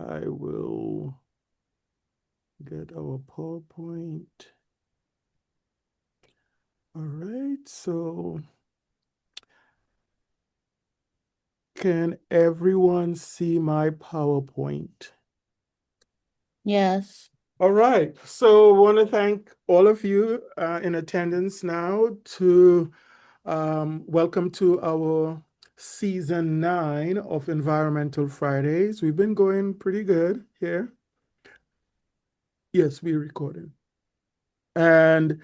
I will get our PowerPoint. All right, so can everyone see my PowerPoint? Yes. All right, so I want to thank all of you in attendance now to welcome to our season 9 of Environmental Fridays. We've been going pretty good here. Yes, we're recording. And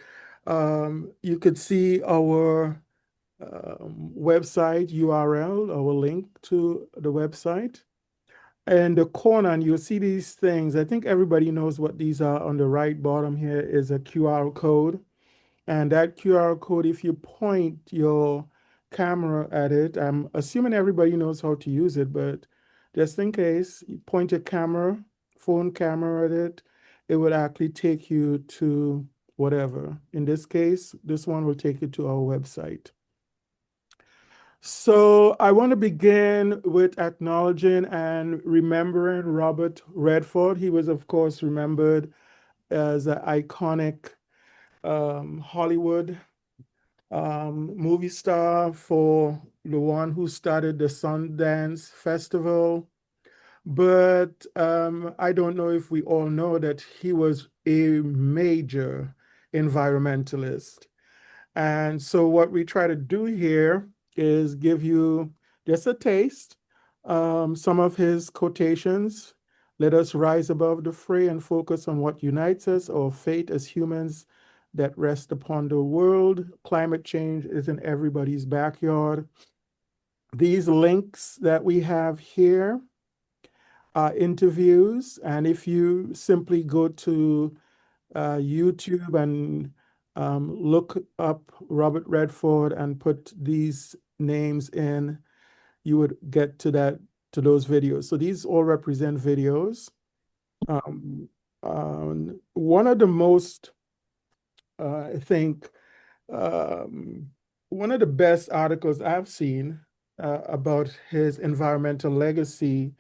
you could see our website URL, our link to the website. In the corner, and you'll see these things. I think everybody knows what these are. On the right bottom here is a QR code. And that QR code, if you point your camera at it, I'm assuming everybody knows how to use it, but just in case, you point your camera, phone camera at it, it will actually take you to whatever. In this case, this one will take you to our website. So I want to begin with acknowledging and remembering Robert Redford. He was, of course, remembered as an iconic Hollywood movie star, for the one who started the Sundance Festival. But I don't know if we all know that he was a major environmentalist. And so, what we try to do here is give you just a taste, some of his quotations. Let us rise above the fray and focus on what unites us, our fate as humans that rest upon the world. Climate change is in everybody's backyard. These links that we have here are interviews. And if you simply go to YouTube and look up Robert Redford and put these names in, you would get to those videos. So these all represent videos. One of the most, I think, um, one of the best articles I've seen about his environmental legacy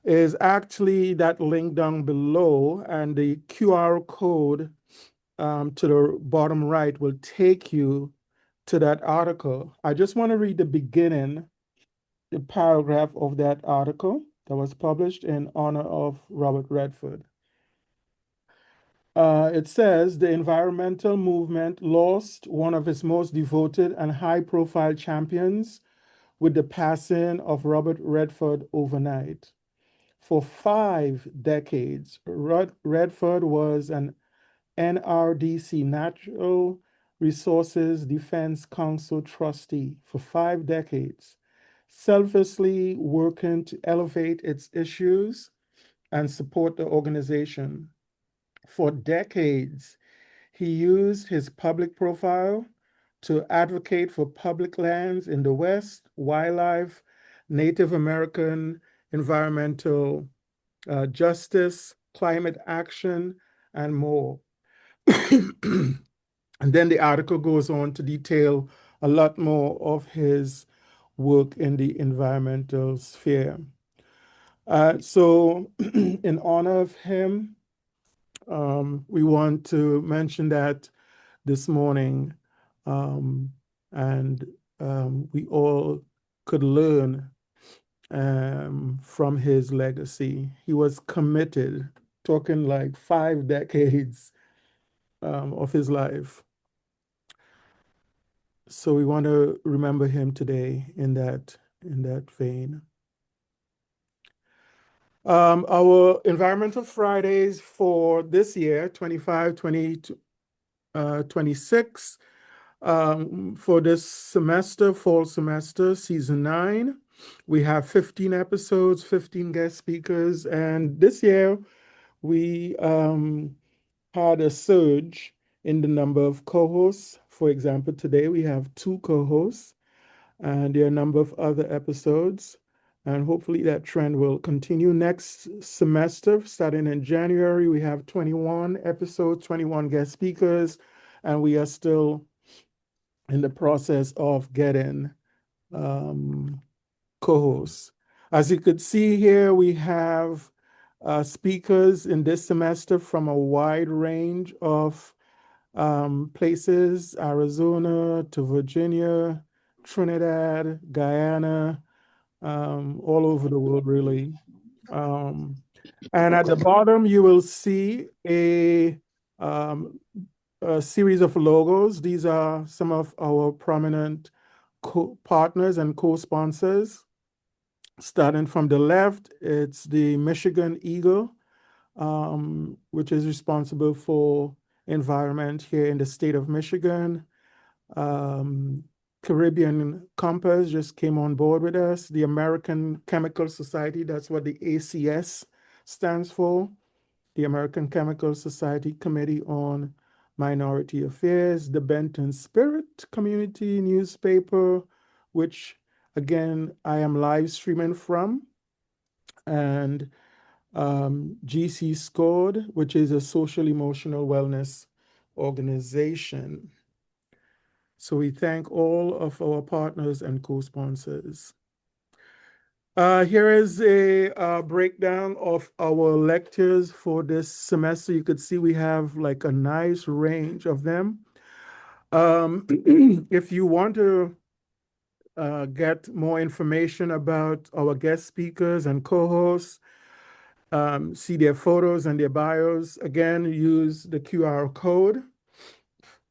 is actually that link down below, and the QR code to the bottom right will take you to that article. I just want to read the beginning, the paragraph of that article that was published in honor of Robert Redford. It says the environmental movement lost one of its most devoted and high profile champions with the passing of Robert Redford overnight. For 5 decades, Redford was an NRDC, Natural Resources Defense Council trustee for 5 decades, selflessly working to elevate its issues and support the organization. For decades, he used his public profile to advocate for public lands in the West, wildlife, Native American environmental justice, climate action, and more. And then the article goes on to detail a lot more of his work in the environmental sphere. So, in honor of him, we want to mention that this morning, um, and we all could learn from his legacy. He was committed, talking like 5 decades of his life. So we want to remember him today in that vein. Our Environmental Fridays for this year, 25, 26, for this semester, fall semester, season 9, we have 15 episodes, 15 guest speakers, and this year we had a surge in the number of co-hosts. For example, today we have 2 co-hosts, and there are a number of other episodes. And hopefully that trend will continue next semester. Starting in January, we have 21 episodes, 21 guest speakers, and we are still in the process of getting um, co-hosts. As you could see here, we have speakers in this semester from a wide range of places, Arizona to Virginia, Trinidad, Guyana, all over the world, really. Um, and at the bottom, you will see um, a series of logos. These are some of our prominent partners and co-sponsors. Starting from the left, it's the Michigan Eagle, which is responsible for environment here in the state of Michigan. Um, Caribbean Compass just came on board with us. The American Chemical Society, that's what the ACS stands for, the American Chemical Society Committee on Minority Affairs, the Benton Spirit Community newspaper, which again I am live streaming from, and GC Scored, which is a social emotional wellness organization. So we thank all of our partners and co-sponsors. Here is a breakdown of our lectures for this semester. You could see we have like a nice range of them. If you want to get more information about our guest speakers and co-hosts, see their photos and their bios, again, use the QR code,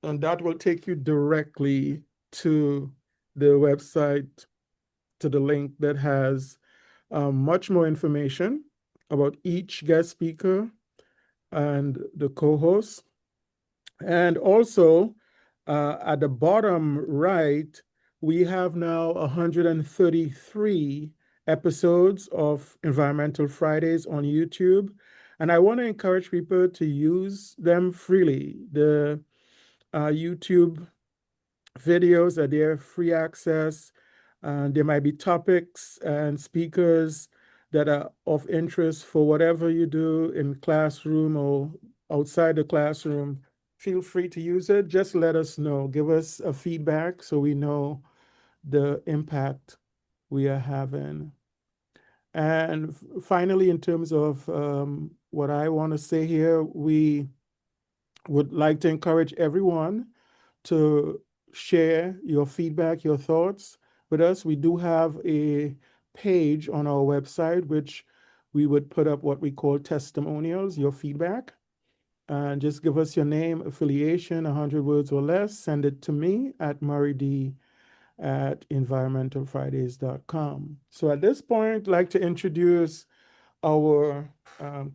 and that will take you directly to the website, to the link that has much more information about each guest speaker and the co-host. And also, at the bottom right, we have now 133 episodes of Environmental Fridays on YouTube. And I want to encourage people to use them freely. The YouTube videos are there, free access. There might be topics and speakers that are of interest for whatever you do in classroom or outside the classroom. Feel free to use it. Just let us know. Give us a feedback so we know the impact we are having. And finally, in terms of what I want to say here, we would like to encourage everyone to share your feedback, your thoughts with us. We do have a page on our website, which we would put up what we call testimonials, your feedback. And just give us your name, affiliation, 100 words or less. Send it to me at murrayD@environmentalfridays.com. So at this point, I'd like to introduce our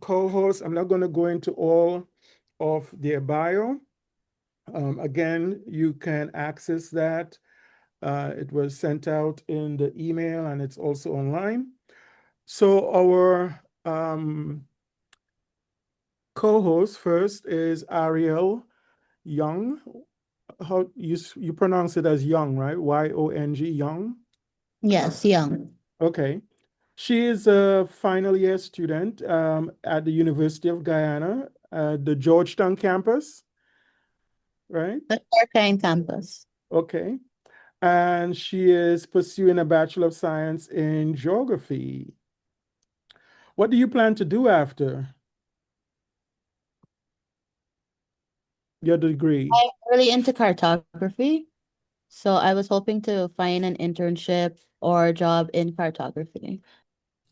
co-hosts. I'm not going to go into all of their bio. Again, you can access that. It was sent out in the email and it's also online. So our co-host first is Ariel Young. How you pronounce it as Young, right? Y-O-N-G, Young. Yes, young. Okay. She is a final year student at the University of Guyana, the Georgetown campus, right? The Clarkine campus. Okay. And she is pursuing a Bachelor of Science in Geography. What do you plan to do after your degree? I'm really into cartography, so I was hoping to find an internship or job in cartography.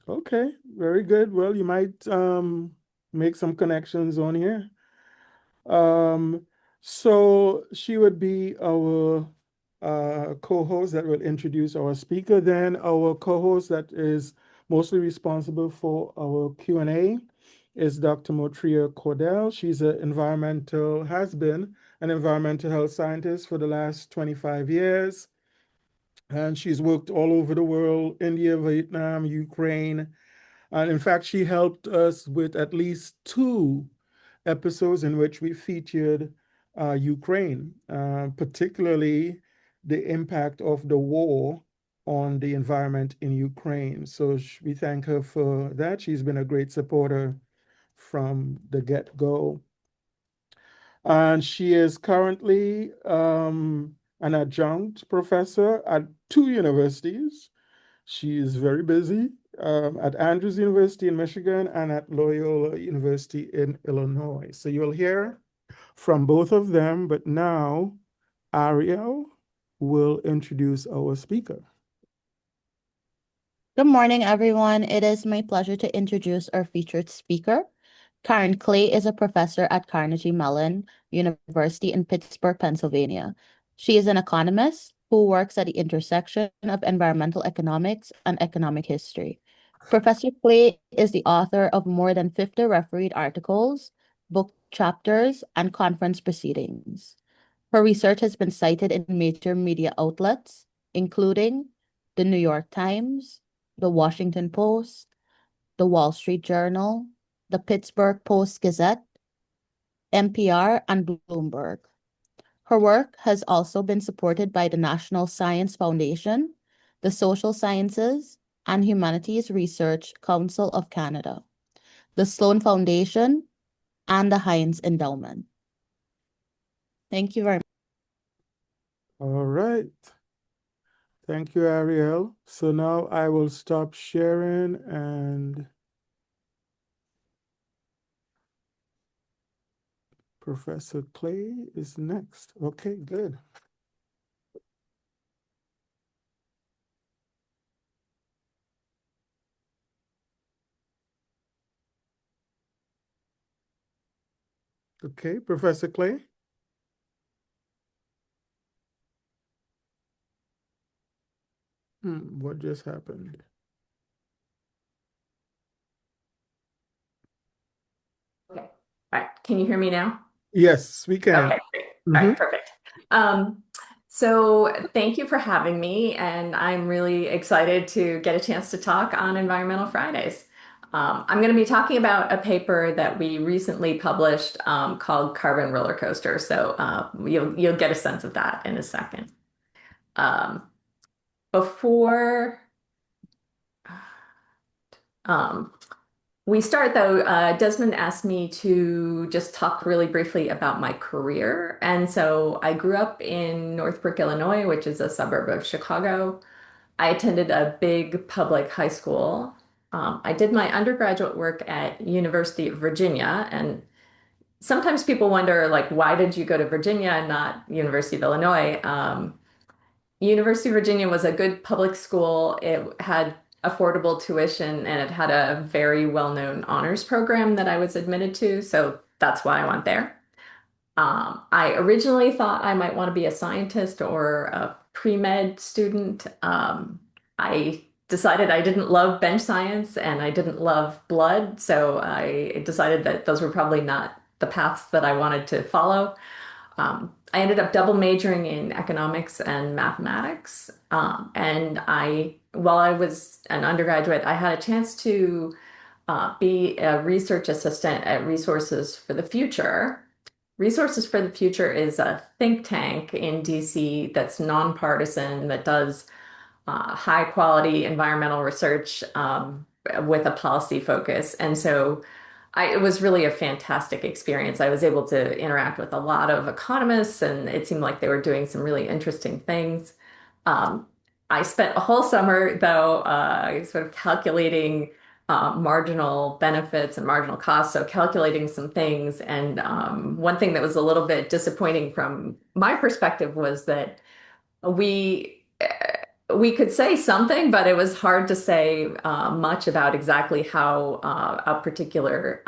Okay, very good. Well, you might make some connections on here. Um, so she would be our co-host that will introduce our speaker. Then our co-host that is mostly responsible for our Q&A is Dr. Motria Cordell. She's has been an environmental health scientist for the last 25 years. And she's worked all over the world, India, Vietnam, Ukraine. And in fact, she helped us with at least two episodes in which we featured Ukraine, particularly the impact of the war on the environment in Ukraine. So we thank her for that. She's been a great supporter from the get-go. And she is currently an adjunct professor at two universities. She is very busy at Andrews University in Michigan and at Loyola University in Illinois. So you'll hear from both of them, but now Ariel will introduce our speaker. Good morning, everyone. It is my pleasure to introduce our featured speaker. Karen Clay is a professor at Carnegie Mellon University in Pittsburgh, Pennsylvania. She is an economist who works at the intersection of environmental economics and economic history. Professor Clay is the author of more than 50 refereed articles, book chapters, and conference proceedings. Her research has been cited in major media outlets, including the New York Times, the Washington Post, the Wall Street Journal, the Pittsburgh Post-Gazette, NPR, and Bloomberg. Her work has also been supported by the National Science Foundation, the Social Sciences and Humanities Research Council of Canada, the Sloan Foundation, and the Heinz Endowment. Thank you very much. All right. Thank you, Ariel. So now I will stop sharing and Professor Clay is next. Okay, good. Okay, Professor Clay. What just happened? Okay. All right. Can you hear me now? Yes, we can. Okay, great. All right, perfect. So thank you for having me, and I'm really excited to get a chance to talk on Environmental Fridays. I'm going to be talking about a paper that we recently published called Carbon Rollercoaster. So you'll get a sense of that in a second. Um, before um, we start, though, Desmond asked me to just talk really briefly about my career. And so I grew up in Northbrook, Illinois, which is a suburb of Chicago. I attended a big public high school. I did my undergraduate work at University of Virginia. And sometimes people wonder, like, why did you go to Virginia and not University of Illinois? University of Virginia was a good public school. It had affordable tuition and it had a very well-known honors program that I was admitted to. So that's why I went there. I originally thought I might want to be a scientist or a pre-med student. I decided I didn't love bench science and I didn't love blood. So I decided that those were probably not the paths that I wanted to follow. I ended up double majoring in economics and mathematics. While I was an undergraduate, I had a chance to be a research assistant at Resources for the Future. Resources for the Future is a think tank in DC that's nonpartisan, that does high quality environmental research with a policy focus. And so it was really a fantastic experience. I was able to interact with a lot of economists, and it seemed like they were doing some really interesting things. Um, I spent a whole summer, though, sort of calculating marginal benefits and marginal costs, so calculating some things. And one thing that was a little bit disappointing from my perspective was that we we could say something, but it was hard to say much about exactly how a particular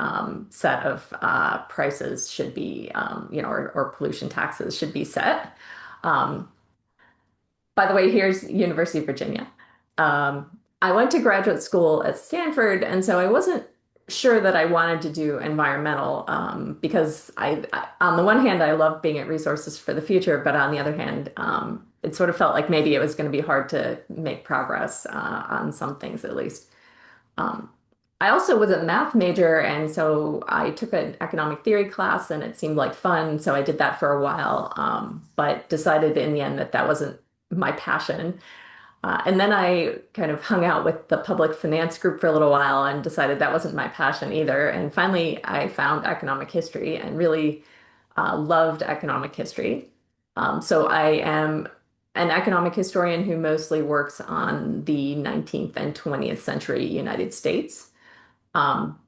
set of prices should be, or pollution taxes should be set. Um, by the way, here's University of Virginia. I went to graduate school at Stanford, and so I wasn't sure that I wanted to do environmental because on the one hand, I love being at Resources for the Future, but on the other hand, it sort of felt like maybe it was going to be hard to make progress on some things at least. Um, I also was a math major, and so I took an economic theory class, and it seemed like fun, so I did that for a while, but decided in the end that that wasn't my passion. And then I kind of hung out with the public finance group for a little while and decided that wasn't my passion either. And finally, I found economic history and really loved economic history. So I am an economic historian who mostly works on the 19th and 20th century United States. Um,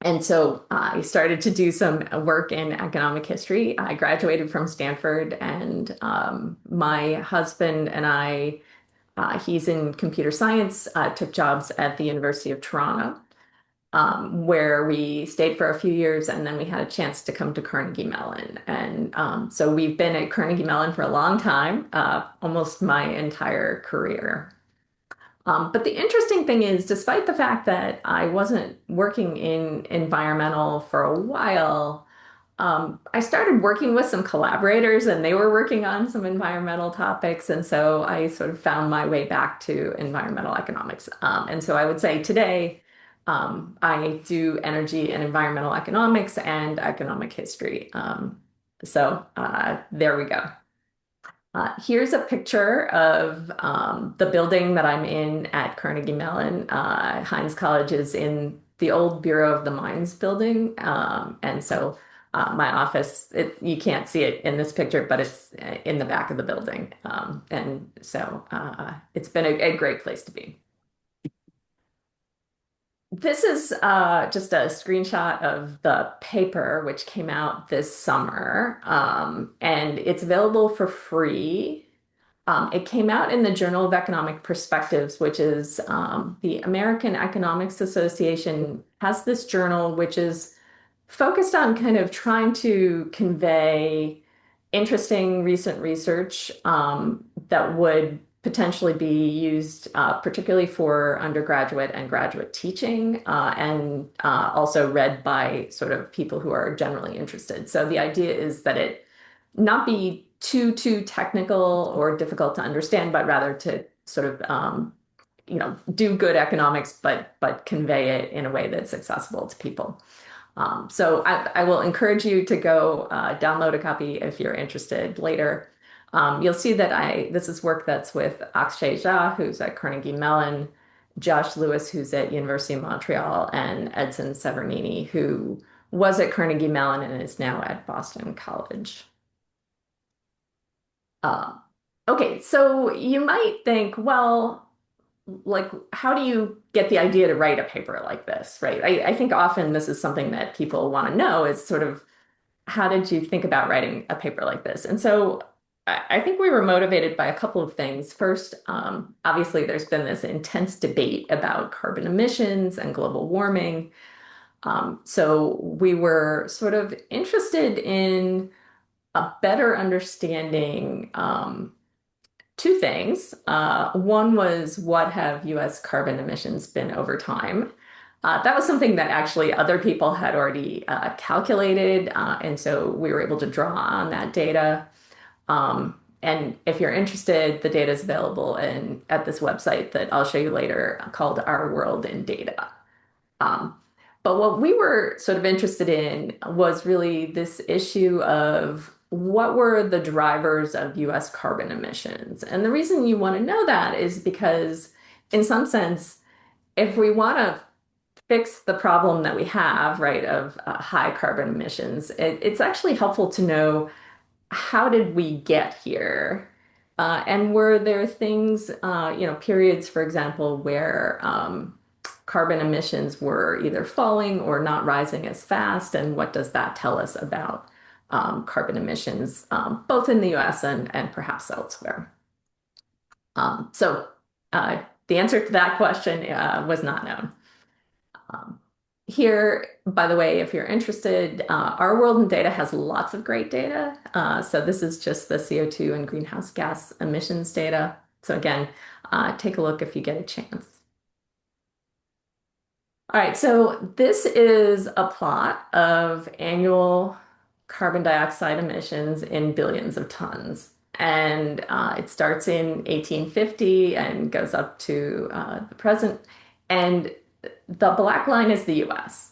and so I started to do some work in economic history. I graduated from Stanford, and my husband and I, he's in computer science, took jobs at the University of Toronto, where we stayed for a few years, and then we had a chance to come to Carnegie Mellon. And so we've been at Carnegie Mellon for a long time, almost my entire career. But the interesting thing is, despite the fact that I wasn't working in environmental for a while, I started working with some collaborators and they were working on some environmental topics. And so I sort of found my way back to environmental economics. And so I would say today, I do energy and environmental economics and economic history. There we go. Here's a picture of the building that I'm in at Carnegie Mellon. Heinz College is in the old Bureau of the Mines building. My office, you can't see it in this picture, but it's in the back of the building. It's been a great place to be. This is just a screenshot of the paper, which came out this summer, and it's available for free. It came out in the Journal of Economic Perspectives, which is the American Economics Association has this journal, which is focused on kind of trying to convey interesting recent research that would potentially be used particularly for undergraduate and graduate teaching and also read by sort of people who are generally interested. So the idea is that it not be too technical or difficult to understand, but rather to sort of do good economics, but convey it in a way that's accessible to people. So I will encourage you to go download a copy if you're interested later. You'll see that this is work that's with Akshay Jha, who's at Carnegie Mellon, Josh Lewis, who's at University of Montreal, and Edson Severnini, who was at Carnegie Mellon and is now at Boston College. Okay, so you might think, well, like, how do you get the idea to write a paper like this, right? I think often this is something that people want to know is sort of, how did you think about writing a paper like this? And so I think we were motivated by a couple of things. First, obviously, there's been this intense debate about carbon emissions and global warming. So we were sort of interested in a better understanding two things. One was, what have US carbon emissions been over time? That was something that actually other people had already calculated, and so we were able to draw on that data. And if you're interested, the data is available at this website that I'll show you later called Our World in Data. But what we were sort of interested in was really this issue of what were the drivers of US carbon emissions. And the reason you want to know that is because, in some sense, if we want to fix the problem that we have, right, of high carbon emissions, it's actually helpful to know, how did we get here? And were there things, periods, for example, where carbon emissions were either falling or not rising as fast? And what does that tell us about carbon emissions, both in the US and perhaps elsewhere? The answer to that question was not known. Here, by the way, if you're interested, Our World in Data has lots of great data. So this is just the CO2 and greenhouse gas emissions data. So again, take a look if you get a chance. All right, so this is a plot of annual carbon dioxide emissions in billions of tons. And it starts in 1850 and goes up to the present. And the black line is the US.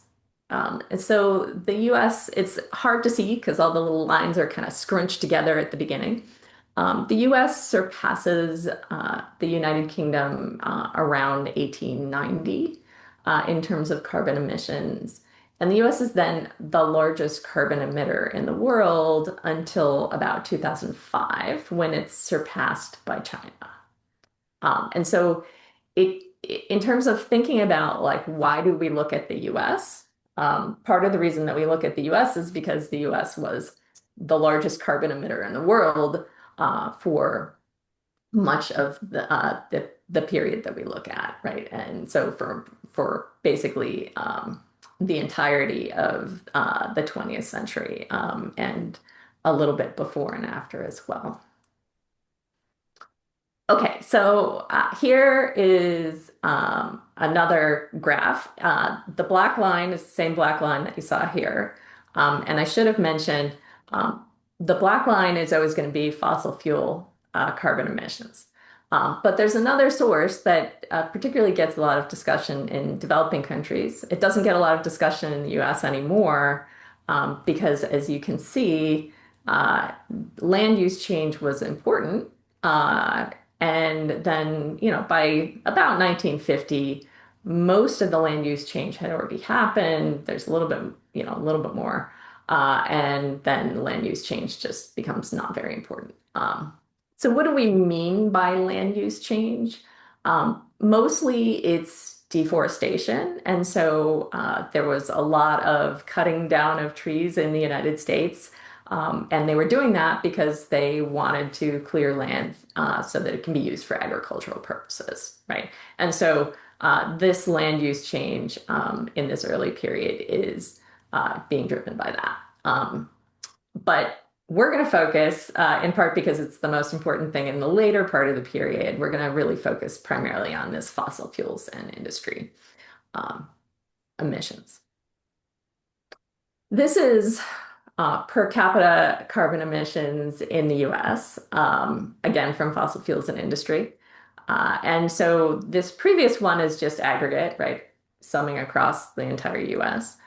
And so the US, it's hard to see because all the little lines are kind of scrunched together at the beginning. The US surpasses the United Kingdom around 1890 in terms of carbon emissions. And the US is then the largest carbon emitter in the world until about 2005, when it's surpassed by China. And so it, in terms of thinking about like, why do we look at the US? Part of the reason that we look at the US is because the US was the largest carbon emitter in the world for much of the period that we look at, right? And so for basically the entirety of the 20th century and a little bit before and after as well. Okay, so here is another graph. The black line is the same black line that you saw here. And I should have mentioned the black line is always going to be fossil fuel carbon emissions. But there's another source that particularly gets a lot of discussion in developing countries. It doesn't get a lot of discussion in the US anymore because, as you can see, land use change was important. And then, by about 1950, most of the land use change had already happened. There's a little bit, a little bit more. And then land use change just becomes not very important. So what do we mean by land use change? Mostly it's deforestation. And so there was a lot of cutting down of trees in the United States. And they were doing that because they wanted to clear land so that it can be used for agricultural purposes, right? And so this land use change in this early period is being driven by that. But we're going to focus, in part because it's the most important thing in the later part of the period, we're going to really focus primarily on this fossil fuels and industry emissions. This is per capita carbon emissions in the US, again, from fossil fuels and industry. And so this previous one is just aggregate, right? Summing across the entire US.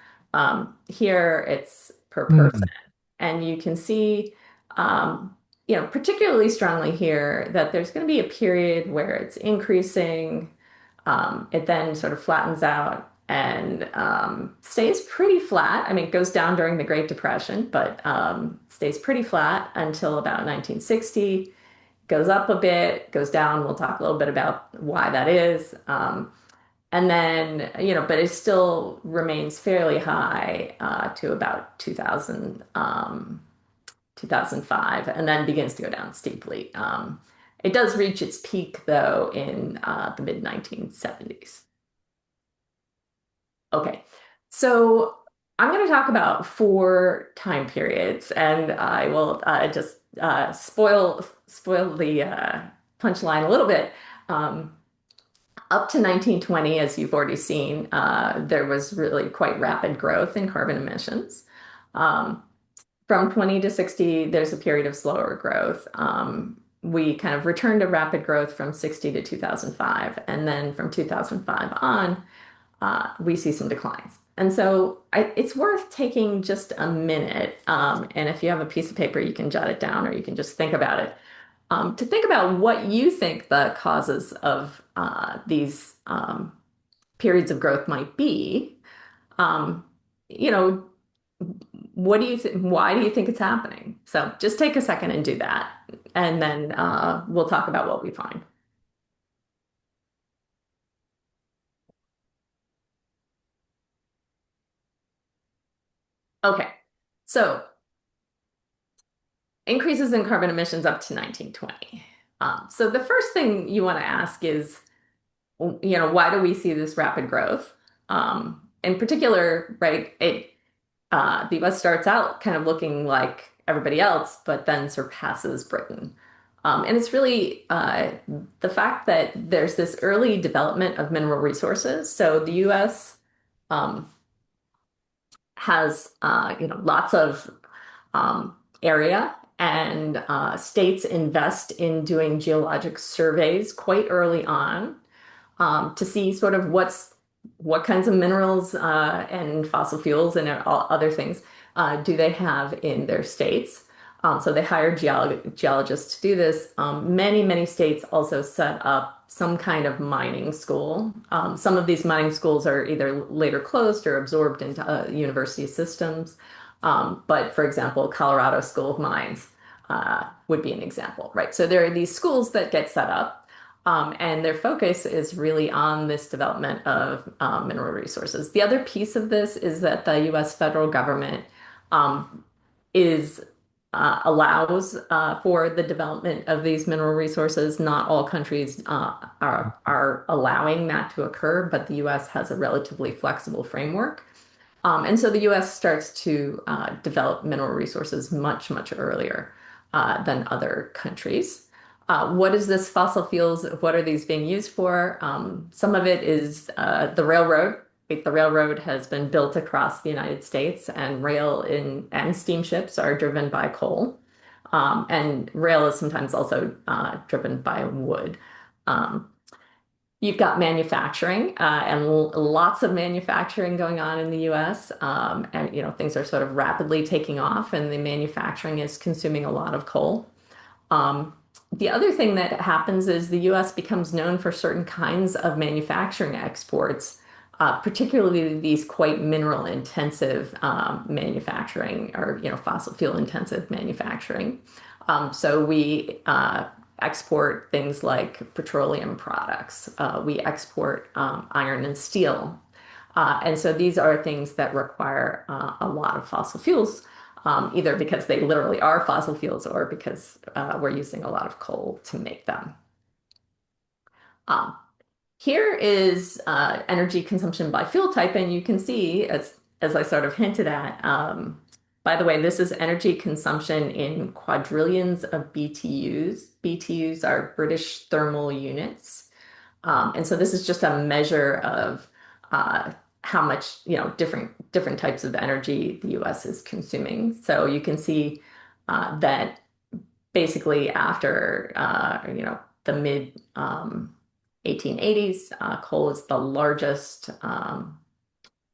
Here it's per person. And you can see, particularly strongly here that there's going to be a period where it's increasing. It then sort of flattens out and stays pretty flat. I mean, it goes down during the Great Depression, but stays pretty flat until about 1960. Goes up a bit, goes down. We'll talk a little bit about why that is. And then, but it still remains fairly high to about 2005, and then begins to go down steeply. It does reach its peak, though, in the mid-1970s. Okay, so I'm going to talk about 4 time periods, and I will just spoil the punchline a little bit. Up to 1920, as you've already seen, there was really quite rapid growth in carbon emissions. From 20 to 60, there's a period of slower growth. We kind of returned to rapid growth from 60 to 2005, and then from 2005 on, we see some declines. And so it's worth taking just a minute, and if you have a piece of paper, you can jot it down or you can just think about it, to think about what you think the causes of these periods of growth might be. What do you think? Why do you think it's happening? So just take a second and do that, and then we'll talk about what we find. Okay, so increases in carbon emissions up to 1920. So the first thing you want to ask is, why do we see this rapid growth? In particular, right, the US starts out kind of looking like everybody else, but then surpasses Britain. And it's really the fact that there's this early development of mineral resources. So the US has lots of area, and states invest in doing geologic surveys quite early on to see sort of what kinds of minerals and fossil fuels and all other things do they have in their states. So they hired geologists to do this. Many states also set up some kind of mining school. Some of these mining schools are either later closed or absorbed into university systems. But for example, Colorado School of Mines would be an example, right? So there are these schools that get set up, and their focus is really on this development of mineral resources. The other piece of this is that the US federal government is allows for the development of these mineral resources. Not all countries are allowing that to occur, but the US has a relatively flexible framework. And so the US starts to develop mineral resources much earlier than other countries. What is this fossil fuels? What are these being used for? Some of it is the railroad. The railroad has been built across the United States, and and steamships are driven by coal. And rail is sometimes also driven by wood. Um, You've got manufacturing and lots of manufacturing going on in the US. And things are sort of rapidly taking off, and the manufacturing is consuming a lot of coal. Um, the other thing that happens is the US becomes known for certain kinds of manufacturing exports, particularly these quite mineral intensive manufacturing, or fossil fuel intensive manufacturing. So we export things like petroleum products. We export iron and steel. And so these are things that require a lot of fossil fuels, either because they literally are fossil fuels or because we're using a lot of coal to make them. Um, Here is energy consumption by fuel type, and you can see, as I sort of hinted at, by the way, this is energy consumption in quadrillions of BTUs. BTUs are British thermal units. And so this is just a measure of how much, different types of energy the US is consuming. So you can see that basically after, the mid 1880s, coal is the largest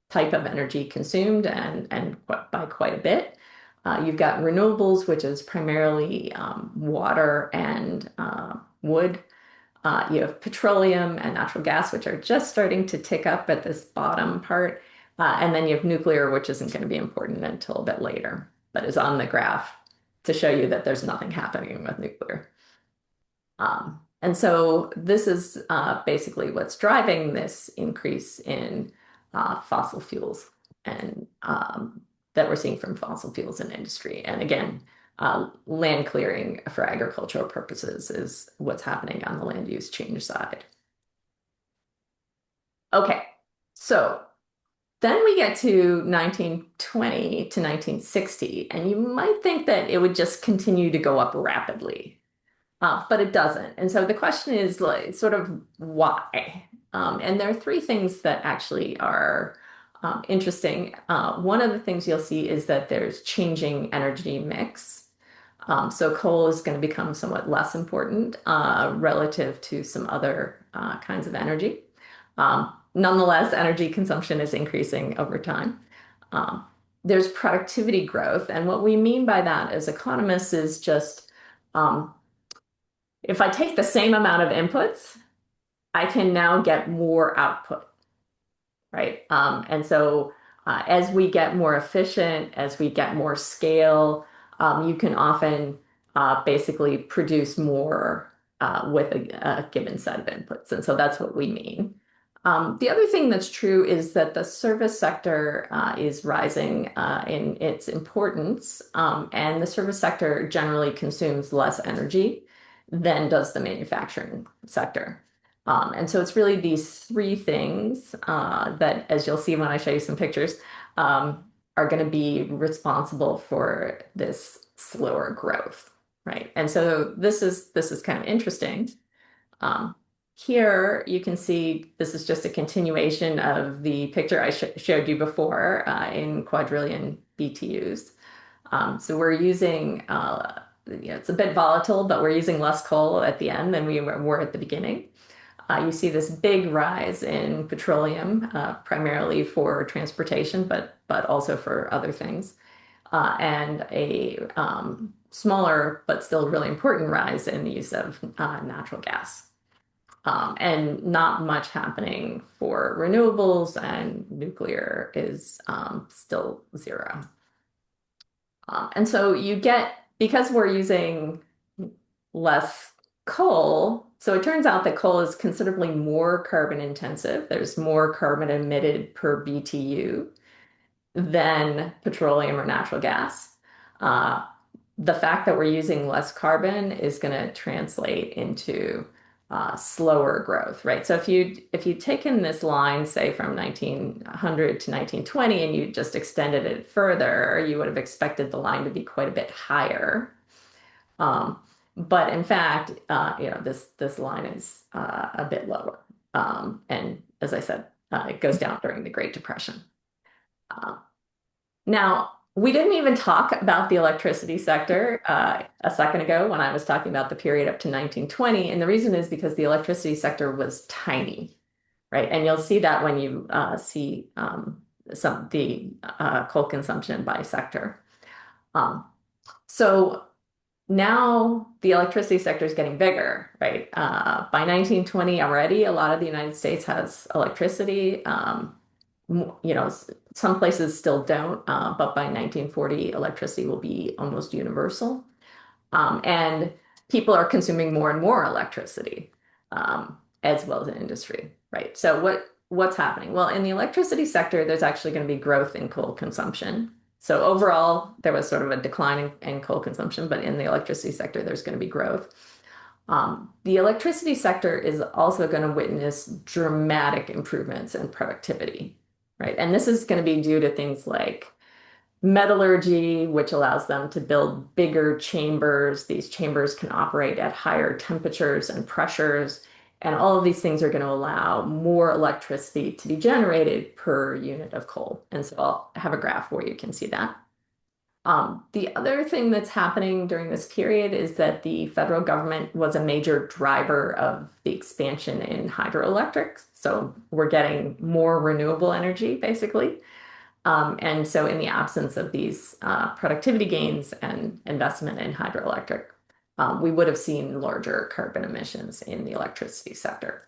type of energy consumed, and by quite a bit. You've got renewables, which is primarily water and wood. You have petroleum and natural gas, which are just starting to tick up at this bottom part. And then you have nuclear, which isn't going to be important until a bit later, but is on the graph to show you that there's nothing happening with nuclear. And so this is basically what's driving this increase in fossil fuels, and that we're seeing from fossil fuels in industry. And again, land clearing for agricultural purposes is what's happening on the land use change side. Okay, so then we get to 1920 to 1960, and you might think that it would just continue to go up rapidly. But it doesn't. And so the question is, like, sort of why? And there are three things that actually are interesting. One of the things you'll see is that there's changing energy mix. So coal is going to become somewhat less important relative to some other kinds of energy. Nonetheless, energy consumption is increasing over time. There's productivity growth. And what we mean by that as economists is just if I take the same amount of inputs, I can now get more output, right? And so as we get more efficient, as we get more scale, you can often basically produce more with a given set of inputs. And so that's what we mean. The other thing that's true is that the service sector is rising in its importance, and the service sector generally consumes less energy than does the manufacturing sector. And so it's really these three things that, as you'll see when I show you some pictures, are going to be responsible for this slower growth, right? And so this is kind of interesting. Here you can see this is just a continuation of the picture I showed you before in quadrillion BTUs. So we're using, it's a bit volatile, but we're using less coal at the end than we were at the beginning. You see this big rise in petroleum, primarily for transportation, but also for other things, and a smaller but still really important rise in the use of natural gas. And not much happening for renewables, and nuclear is still zero. And so you get, because we're using less coal, so it turns out that coal is considerably more carbon intensive. There's more carbon emitted per BTU than petroleum or natural gas. The fact that we're using less carbon is going to translate into slower growth, right? So if you taken this line, say from 1900 to 1920, and you just extended it further, you would have expected the line to be quite a bit higher. But in fact, this line is a bit lower. And as I said, it goes down during the Great Depression. Now, we didn't even talk about the electricity sector a second ago when I was talking about the period up to 1920. And the reason is because the electricity sector was tiny, right? And you'll see that when you see the coal consumption by sector. So now the electricity sector is getting bigger, right? By 1920 already, a lot of the United States has electricity. Some places still don't, but by 1940, electricity will be almost universal. And people are consuming more and more electricity, as well as in industry, right? So what's happening? Well, in the electricity sector, there's actually going to be growth in coal consumption. So overall, there was sort of a decline in coal consumption, but in the electricity sector, there's going to be growth. The electricity sector is also going to witness dramatic improvements in productivity, right? And this is going to be due to things like metallurgy, which allows them to build bigger chambers. These chambers can operate at higher temperatures and pressures, and all of these things are going to allow more electricity to be generated per unit of coal. And so I'll have a graph where you can see that. The other thing that's happening during this period is that the federal government was a major driver of the expansion in hydroelectrics. So we're getting more renewable energy, basically. And so in the absence of these productivity gains and investment in hydroelectric, we would have seen larger carbon emissions in the electricity sector.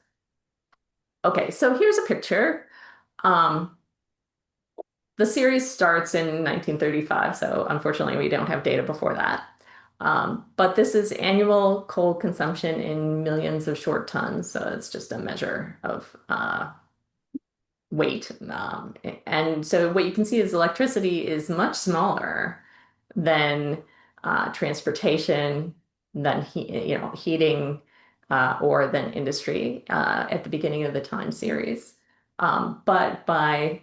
Okay, so here's a picture. The series starts in 1935, so unfortunately we don't have data before that. But this is annual coal consumption in millions of short tons, so it's just a measure of weight. And so what you can see is electricity is much smaller than transportation, than heating, or than industry at the beginning of the time series. But by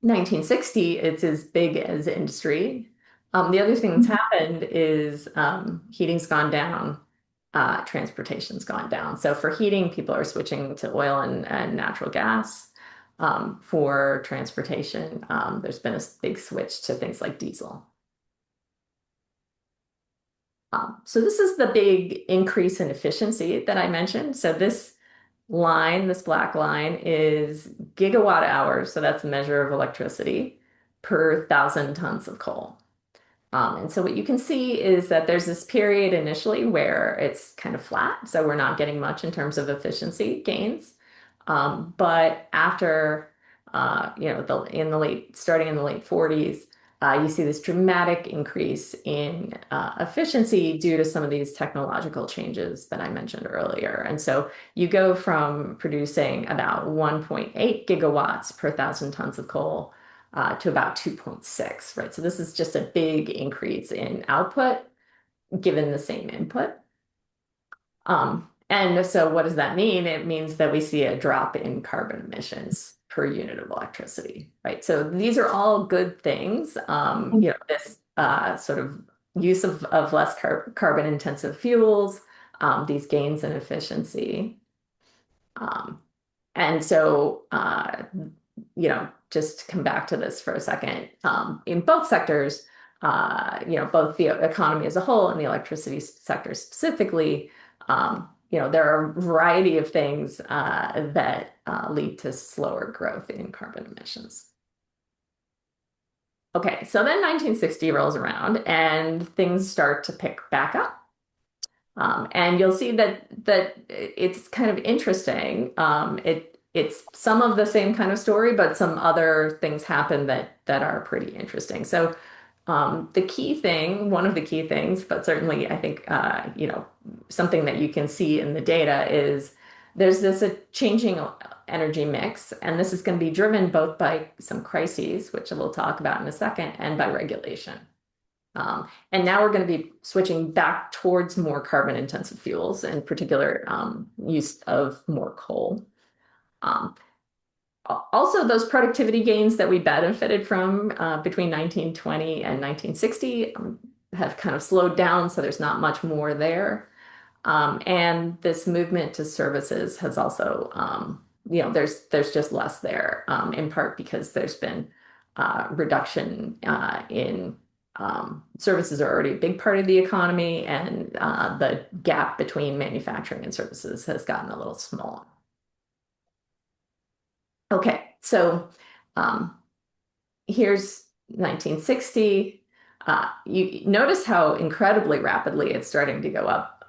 1960, it's as big as industry. The other thing that's happened is heating's gone down, transportation's gone down. So for heating, people are switching to oil and natural gas. For transportation, there's been a big switch to things like diesel. So this is the big increase in efficiency that I mentioned. So this line, this black line, is gigawatt hours. So that's a measure of electricity per 1,000 tons of coal. And so what you can see is that there's this period initially where it's kind of flat. So we're not getting much in terms of efficiency gains. But after, starting in the late 40s, you see this dramatic increase in efficiency due to some of these technological changes that I mentioned earlier. And so you go from producing about 1.8 gigawatts per 1,000 tons of coal to about 2.6, right? So this is just a big increase in output given the same input. And so what does that mean? It means that we see a drop in carbon emissions per unit of electricity, right? So these are all good things. This sort of use of less carbon intensive fuels, these gains in efficiency. And so, just to come back to this for a second, in both sectors, both the economy as a whole and the electricity sector specifically, there are a variety of things that lead to slower growth in carbon emissions. Okay, so then 1960 rolls around and things start to pick back up. And you'll see that it's kind of interesting. It's some of the same kind of story, but some other things happen that are pretty interesting. So the key thing, one of the key things, but certainly I think something that you can see in the data is there's this a changing energy mix, and this is going to be driven both by some crises, which we'll talk about in a second, and by regulation. And now we're going to be switching back towards more carbon intensive fuels, in particular use of more coal. Um, Also, those productivity gains that we benefited from between 1920 and 1960 have kind of slowed down, so there's not much more there. And this movement to services has also, there's just less there, in part because there's been reduction in services are already a big part of the economy, and the gap between manufacturing and services has gotten a little small. Okay, so um, here's 1960. You notice how incredibly rapidly it's starting to go up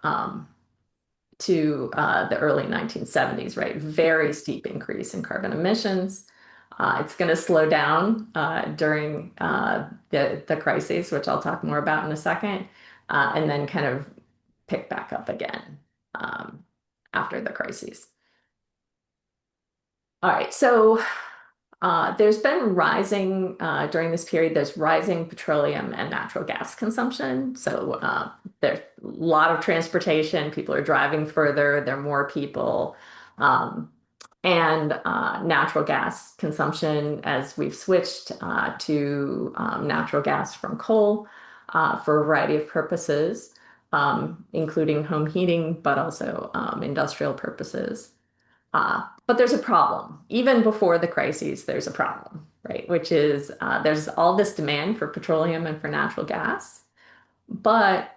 to the early 1970s, right? Very steep increase in carbon emissions. It's going to slow down during the crises, which I'll talk more about in a second, and then kind of pick back up again after the crises. All right, so there's been rising during this period, there's rising petroleum and natural gas consumption. So there's a lot of transportation, people are driving further, there are more people. And natural gas consumption as we've switched to natural gas from coal for a variety of purposes, including home heating, but also industrial purposes. But there's a problem. Even before the crises, there's a problem, right? Which is there's all this demand for petroleum and for natural gas, but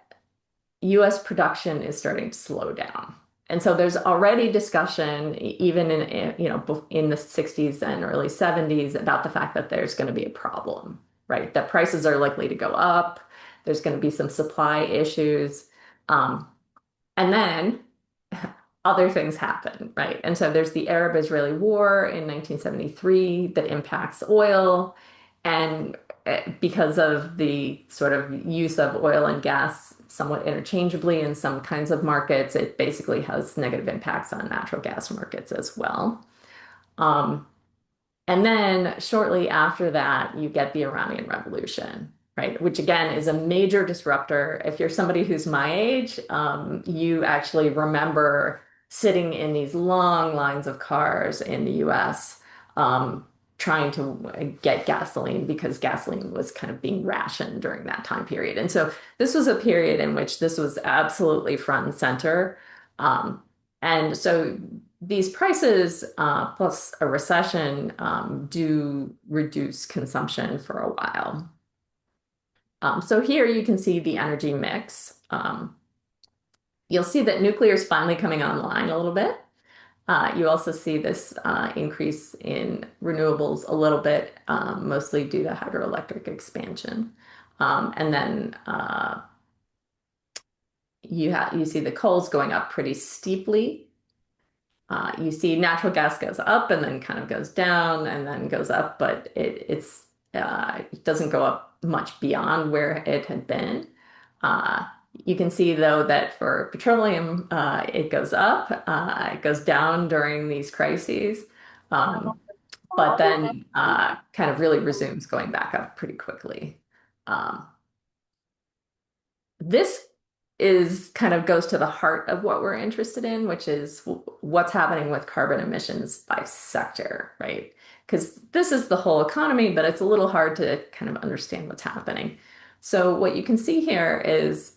US production is starting to slow down. And so there's already discussion, even in the 60s and early 70s, about the fact that there's going to be a problem, right? That prices are likely to go up. There's going to be some supply issues. And then other things happen, right? And so there's the Arab-Israeli War in 1973 that impacts oil. And because of the sort of use of oil and gas somewhat interchangeably in some kinds of markets, it basically has negative impacts on natural gas markets as well. Um, and then shortly after that, you get the Iranian Revolution, right? Which again is a major disruptor. If you're somebody who's my age, you actually remember sitting in these long lines of cars in the US trying to get gasoline because gasoline was kind of being rationed during that time period. And so this was a period in which this was absolutely front and center. And so these prices, plus a recession, do reduce consumption for a while. So here you can see the energy mix. You'll see that nuclear is finally coming online a little bit. You also see this increase in renewables a little bit, mostly due to hydroelectric expansion. And then you see the coals going up pretty steeply. You see natural gas goes up and then kind of goes down and then goes up, but it doesn't go up much beyond where it had been. You can see though that for petroleum, it goes up, it goes down during these crises, but then kind of really resumes going back up pretty quickly. Um, this is kind of goes to the heart of what we're interested in, which is what's happening with carbon emissions by sector, right? Because this is the whole economy, but it's a little hard to kind of understand what's happening. So what you can see here is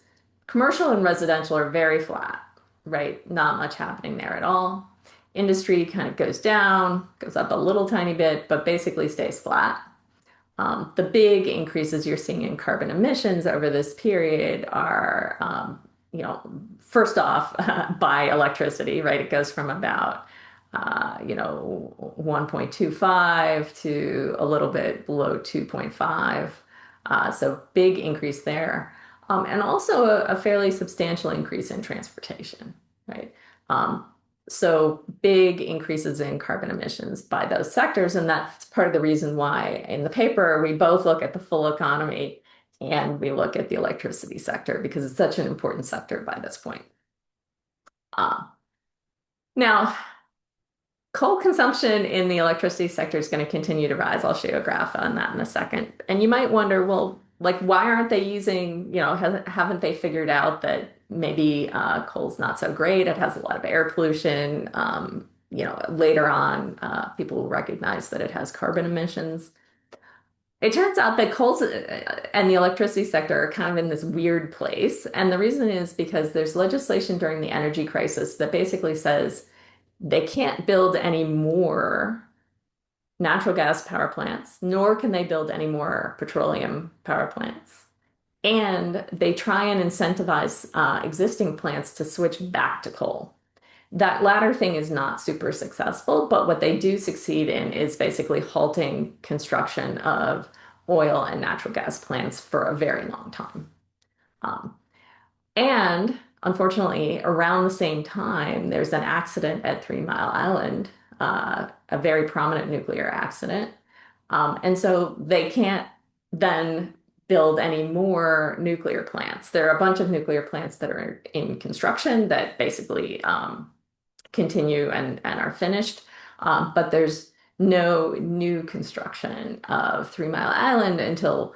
commercial and residential are very flat, right? Not much happening there at all. Industry kind of goes down, goes up a little tiny bit, but basically stays flat. The big increases you're seeing in carbon emissions over this period are, first off, by electricity, right? It goes from about 1.25 to a little bit below 2.5. So big increase there. And also a fairly substantial increase in transportation, right? Um, so big increases in carbon emissions by those sectors. And that's part of the reason why in the paper, we both look at the full economy and we look at the electricity sector because it's such an important sector by this point. Now, coal consumption in the electricity sector is going to continue to rise. I'll show you a graph on that in a second. And you might wonder, well, like, why aren't they using, haven't they figured out that maybe coal's not so great? It has a lot of air pollution. Later on, people will recognize that it has carbon emissions. It turns out that coal and the electricity sector are kind of in this weird place. And the reason is because there's legislation during the energy crisis that basically says they can't build any more natural gas power plants, nor can they build any more petroleum power plants. And they try and incentivize existing plants to switch back to coal. That latter thing is not super successful, but what they do succeed in is basically halting construction of oil and natural gas plants for a very long time. Um, and unfortunately, around the same time, there's an accident at 3 Mile Island, a very prominent nuclear accident. And so they can't then build any more nuclear plants. There are a bunch of nuclear plants that are in construction that basically continue and are finished. But there's no new construction of 3 Mile Island until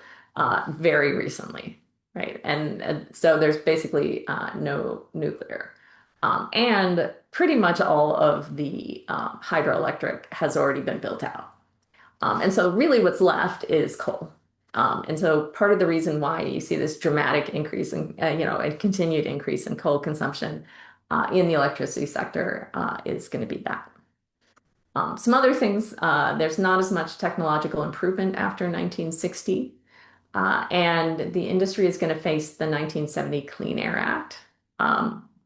very recently, right? And so there's basically no nuclear. And pretty much all of the hydroelectric has already been built out. And so really what's left is coal. And so part of the reason why you see this dramatic increase in, a continued increase in coal consumption in the electricity sector is going to be that. Some other things, there's not as much technological improvement after 1960, and the industry is going to face the 1970 Clean Air Act.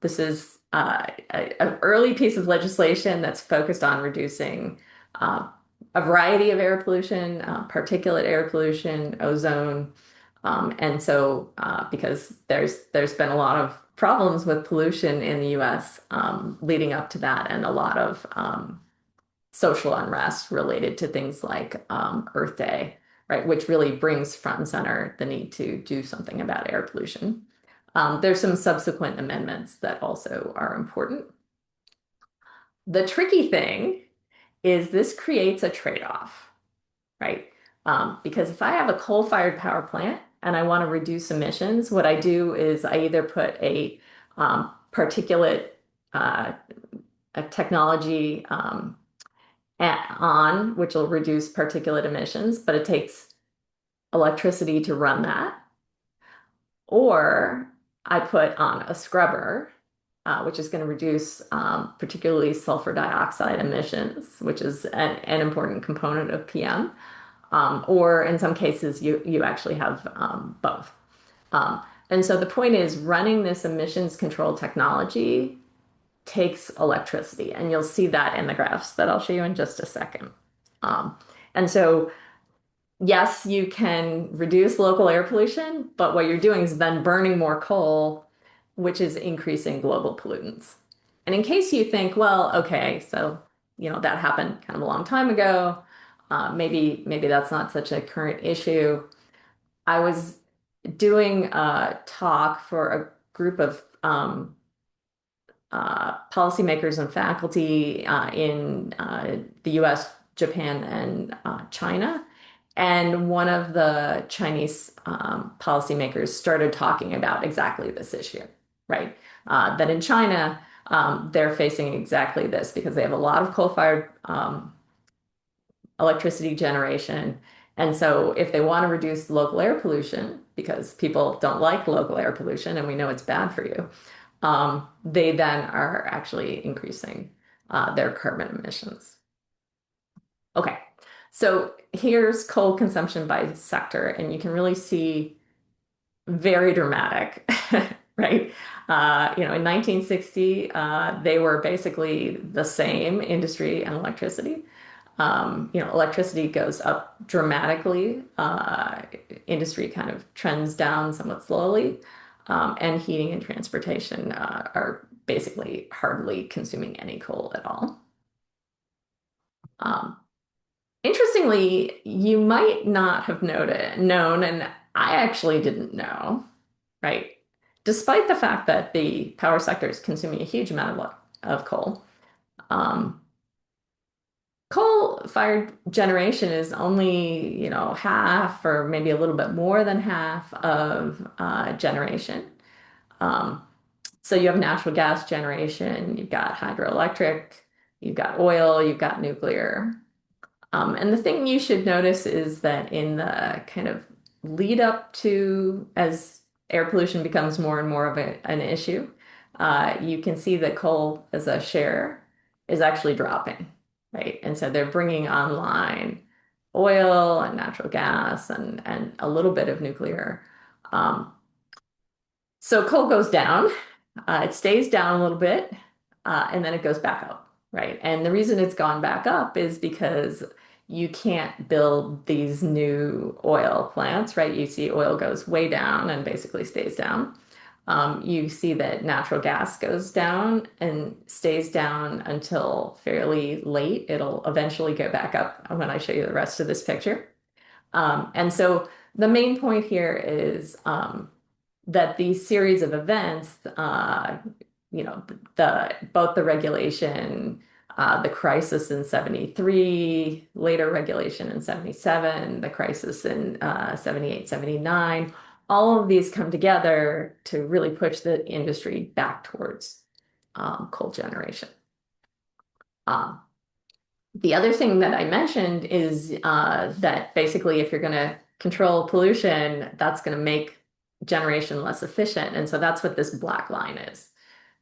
This is an early piece of legislation that's focused on reducing a variety of air pollution, particulate air pollution, ozone. And so, because there's been a lot of problems with pollution in the US leading up to that, and a lot of social unrest related to things like Earth Day, right, which really brings front and center the need to do something about air pollution. There's some subsequent amendments that also are important. The tricky thing is this creates a trade-off, right? Because if I have a coal-fired power plant and I want to reduce emissions, what I do is I either put a particulate a technology on, which will reduce particulate emissions, but it takes electricity to run that. Or I put on a scrubber, which is going to reduce particularly sulfur dioxide emissions, which is an important component of PM. Or in some cases, you actually have both. And so the point is running this emissions control technology takes electricity, and you'll see that in the graphs that I'll show you in just a second. And so yes, you can reduce local air pollution, but what you're doing is then burning more coal, which is increasing global pollutants. And in case you think, well, okay, so that happened kind of a long time ago. Maybe that's not such a current issue. I was doing a talk for a group of policymakers and faculty in the US, Japan, and China. And one of the Chinese policymakers started talking about exactly this issue, right? That in China, they're facing exactly this because they have a lot of coal-fired electricity generation. And so if they want to reduce local air pollution, because people don't like local air pollution and we know it's bad for you, they then are actually increasing their carbon emissions. Okay, so here's coal consumption by sector, and you can really see very dramatic right? In 1960, they were basically the same industry and electricity. Electricity goes up dramatically. Industry kind of trends down somewhat slowly. And heating and transportation are basically hardly consuming any coal at all. Um, Interestingly, you might not have known, and I actually didn't know, right? Despite the fact that the power sector is consuming a huge amount of coal, um, coal-fired generation is only, half or maybe a little bit more than half of generation. Um, so you have natural gas generation, you've got hydroelectric, you've got oil, you've got nuclear. And the thing you should notice is that in the kind of lead up to as air pollution becomes more and more of an issue, you can see that coal as a share is actually dropping, right? And so they're bringing online oil and natural gas and a little bit of nuclear. Um, so coal goes down, it stays down a little bit, and then it goes back up, right? And the reason it's gone back up is because you can't build these new oil plants, right? You see oil goes way down and basically stays down. You see that natural gas goes down and stays down until fairly late. It'll eventually go back up when I show you the rest of this picture. And so the main point here is that these series of events, both the regulation, the crisis in 73, later regulation in 77, the crisis in 78, 79, all of these come together to really push the industry back towards coal generation. Um, the other thing that I mentioned is that basically if you're going to control pollution, that's going to make generation less efficient. And so that's what this black line is,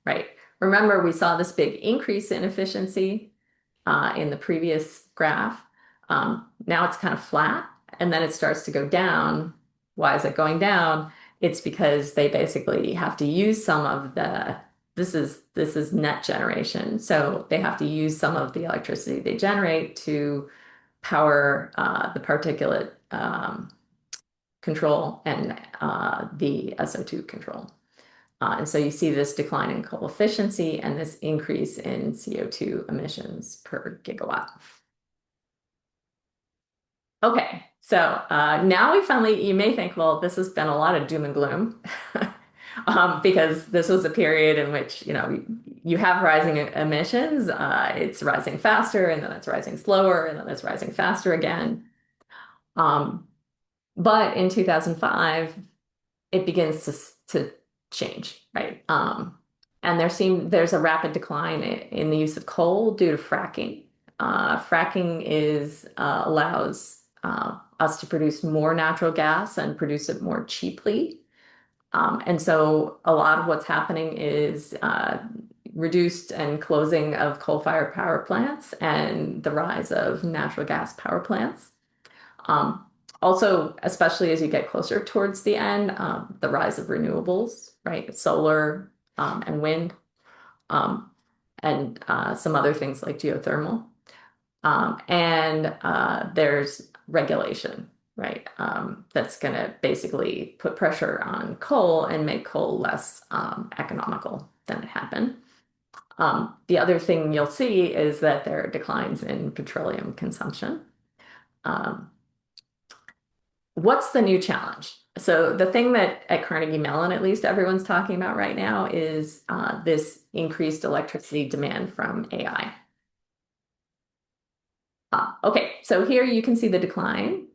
right? Remember, we saw this big increase in efficiency in the previous graph. Now it's kind of flat, and then it starts to go down. Why is it going down? It's because they basically have to use some of this is net generation. So they have to use some of the electricity they generate to power the particulate control and the SO2 control. And so you see this decline in coal efficiency and this increase in CO2 emissions per gigawatt. Okay, so now you may think, well, this has been a lot of doom and gloom because this was a period in which, you have rising emissions, it's rising faster, and then it's rising slower, and then it's rising faster again. But in 2005, it begins to change, right? And there's a rapid decline in the use of coal due to fracking. Fracking allows us to produce more natural gas and produce it more cheaply. And so a lot of what's happening is reduced and closing of coal-fired power plants and the rise of natural gas power plants. Also, especially as you get closer towards the end, the rise of renewables, right? Solar and wind, and some other things like geothermal. And there's regulation, right? That's going to basically put pressure on coal and make coal less economical than it had been. The other thing you'll see is that there are declines in petroleum consumption. What's the new challenge? So the thing that at Carnegie Mellon, at least everyone's talking about right now is this increased electricity demand from AI. Okay, so here you can see the decline.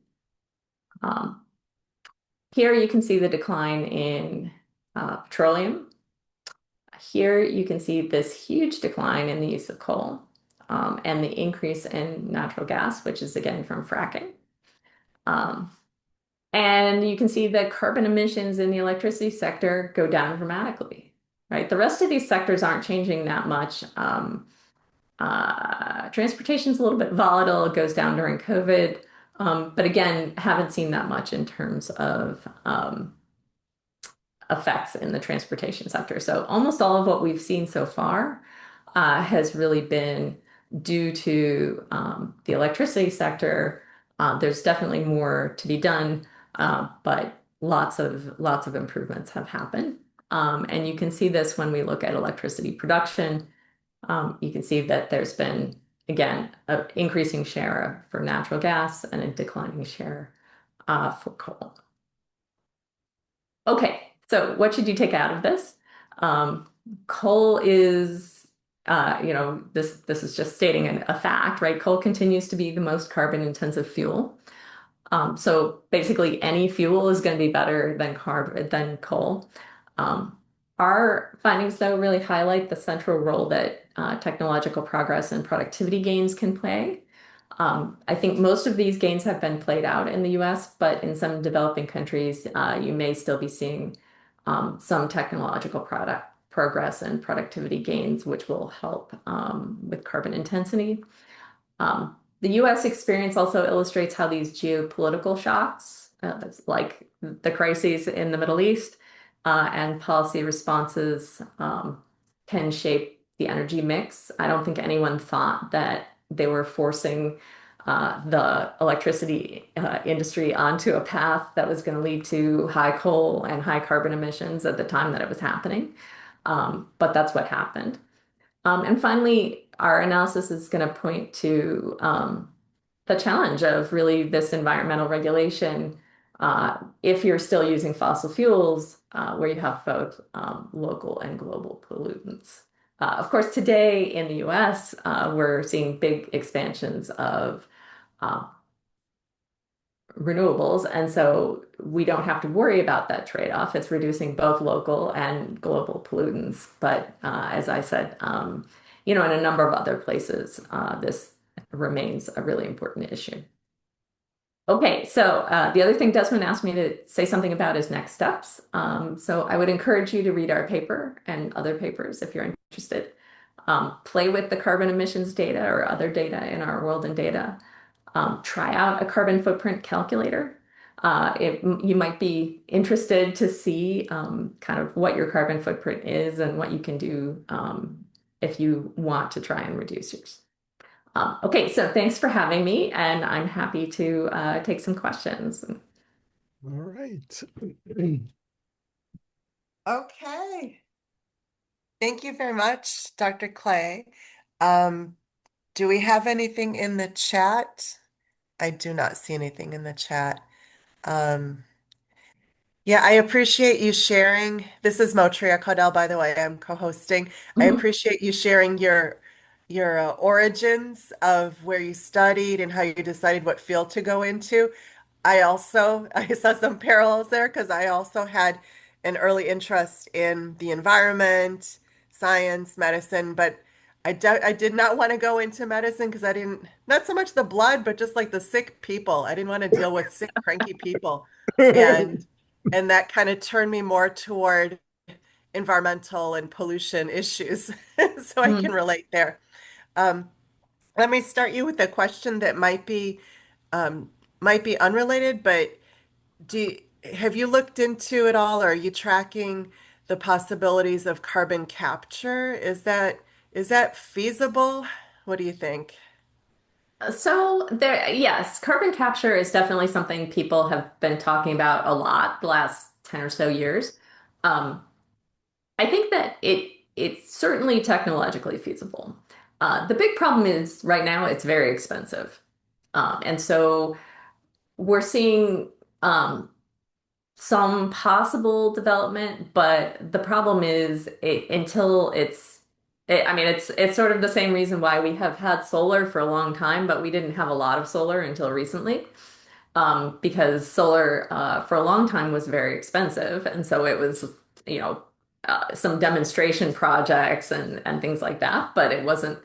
Here you can see the decline in petroleum. Here you can see this huge decline in the use of coal and the increase in natural gas, which is again from fracking. And you can see that carbon emissions in the electricity sector go down dramatically, right? The rest of these sectors aren't changing that much. Transportation's a little bit volatile. It goes down during COVID. But again, haven't seen that much in terms of effects in the transportation sector. So almost all of what we've seen so far has really been due to the electricity sector. There's definitely more to be done, but lots of improvements have happened. And you can see this when we look at electricity production. You can see that there's been, again, an increasing share for natural gas and a declining share for coal. Okay, so what should you take out of this? Coal is, this is just stating a fact, right? Coal continues to be the most carbon intensive fuel. So basically, any fuel is going to be better than coal. Um, our findings, though, really highlight the central role that technological progress and productivity gains can play. I think most of these gains have been played out in the US, but in some developing countries, you may still be seeing some technological product progress and productivity gains, which will help with carbon intensity. The US experience also illustrates how these geopolitical shocks, like the crises in the Middle East, and policy responses can shape the energy mix. I don't think anyone thought that they were forcing the electricity industry onto a path that was going to lead to high coal and high carbon emissions at the time that it was happening. But that's what happened. And finally, our analysis is going to point to the challenge of really this environmental regulation if you're still using fossil fuels, where you have both local and global pollutants. Of course, today in the US, we're seeing big expansions of uh, renewables. And so we don't have to worry about that trade-off. It's reducing both local and global pollutants. But as I said, in a number of other places, this remains a really important issue. Okay, so the other thing Desmond asked me to say something about is next steps. So I would encourage you to read our paper and other papers if you're interested. Play with the carbon emissions data or other data in our World in Data. Try out a carbon footprint calculator. You might be interested to see kind of what your carbon footprint is and what you can do if you want to try and reduce yours. Okay, so thanks for having me, and I'm happy to take some questions. All right. Okay. Thank you very much, Dr. Clay. Um, do we have anything in the chat? I do not see anything in the chat. Um, yeah, I appreciate you sharing. This is Motria Caudell, by the way. I'm co-hosting. I Mhm. appreciate you sharing your origins of where you studied and how you decided what field to go into. I saw some parallels there because I also had an early interest in the environment, science, medicine, but I did not want to go into medicine because I didn't, not so much the blood, but just like the sick people. I didn't want to deal with sick, cranky people. And and that kind of turned me more toward environmental and pollution issues. So I can Mhm. relate there. Um, Let me start you with a question that might be unrelated, but do have you looked into it all, or are you tracking the possibilities of carbon capture? Is that feasible? What do you think? So there, yes, carbon capture is definitely something people have been talking about a lot the last 10 or so years. Um, I think that it's certainly technologically feasible. The big problem is right now it's very expensive. And so we're seeing um, some possible development, but the problem is until I mean, it's sort of the same reason why we have had solar for a long time, but we didn't have a lot of solar until recently, because solar for a long time was very expensive, and so it was, you know, some demonstration projects and things like that, but it wasn't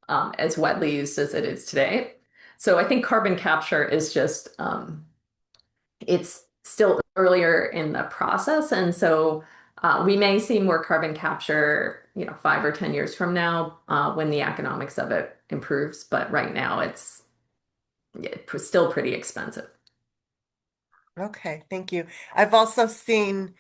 as widely used as it is today. So I think carbon capture is just it's still earlier in the process, and so we may see more carbon capture, 5 or 10 years from now, when the economics of it improves. But right now, it's still pretty expensive. Okay, thank you. I've also seen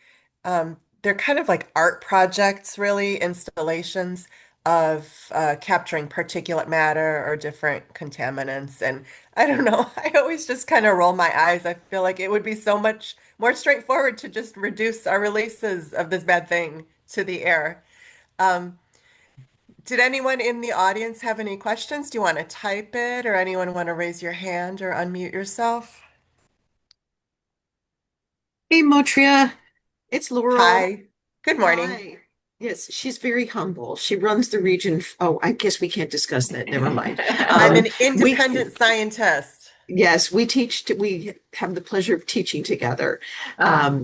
they're kind of like art projects, really, installations of capturing particulate matter or different contaminants. And I don't know, I always just kind of roll my eyes. I feel like it would be so much more straightforward to just reduce our releases of this bad thing to the air. Um, did anyone in the audience have any questions? Do you want to type it, or anyone want to raise your hand or unmute yourself? Hey, Motria, it's Laurel. Hi, good morning. Hi. Yes, she's very humble. She runs the region. Oh, I guess we can't discuss that. Never mind. I'm Um, an we, independent scientist. yes, we have the pleasure of teaching together Ah,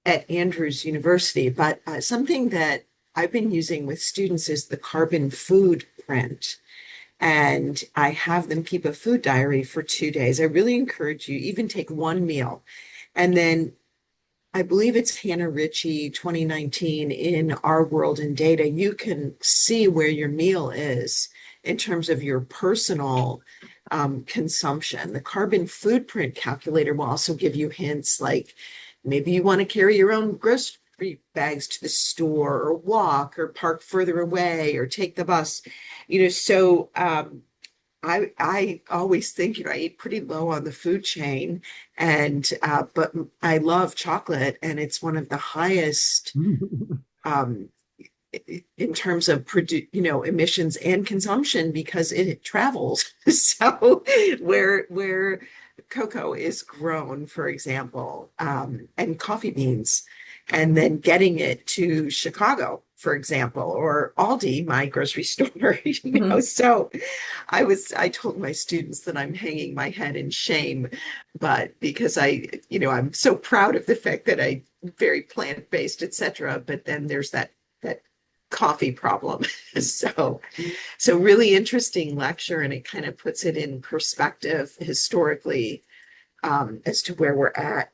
at Andrews University. But something that I've been using with students is the carbon food print. And I have them keep a food diary for 2 days. I really encourage you, even take one meal and then I believe it's Hannah Ritchie 2019 in Our World in Data. You can see where your meal is in terms of your personal consumption. The carbon footprint calculator will also give you hints like maybe you want to carry your own grocery bags to the store or walk or park further away or take the bus. I always think, I eat pretty low on the food chain, and but I love chocolate, and it's one of the highest um, in terms of emissions and consumption because it travels. So where cocoa is grown, for example, and coffee beans, and then getting it to Chicago, for example, or Aldi, my grocery store, mhm. So I told my students that I'm hanging my head in shame, but because I'm so proud of the fact that I very plant-based, etc. But then there's that coffee problem. So really interesting lecture, and it kind of puts it in perspective historically as to where we're at.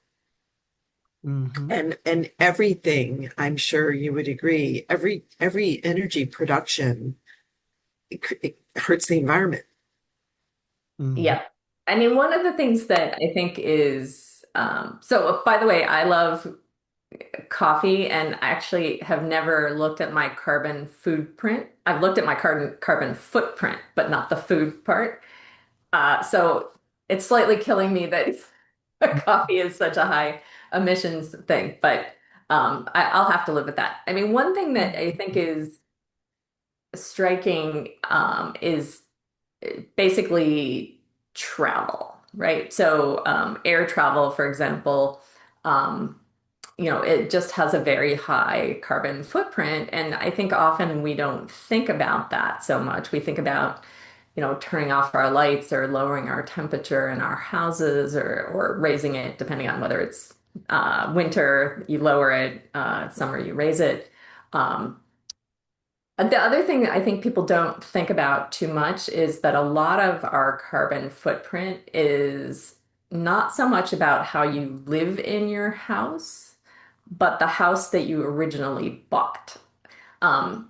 Mhm. And everything, I'm sure you would agree, every energy production it hurts the environment. Mhm. Yep. I mean, one of the things that I think is so by the way, I love coffee and I actually have never looked at my carbon footprint. I've looked at my carbon footprint, but not the food part. So it's slightly killing me that coffee is such a high emissions thing, but I'll have to live with that. I mean, one thing that I think is striking is basically travel, right? So air travel, for example, um, it just has a very high carbon footprint. And I think often we don't think about that so much. We think about, turning off our lights or lowering our temperature in our houses or raising it, depending on whether it's winter, you lower it, summer, you raise it. Um, the other thing that I think people don't think about too much is that a lot of our carbon footprint is not so much about how you live in your house, but the house that you originally bought.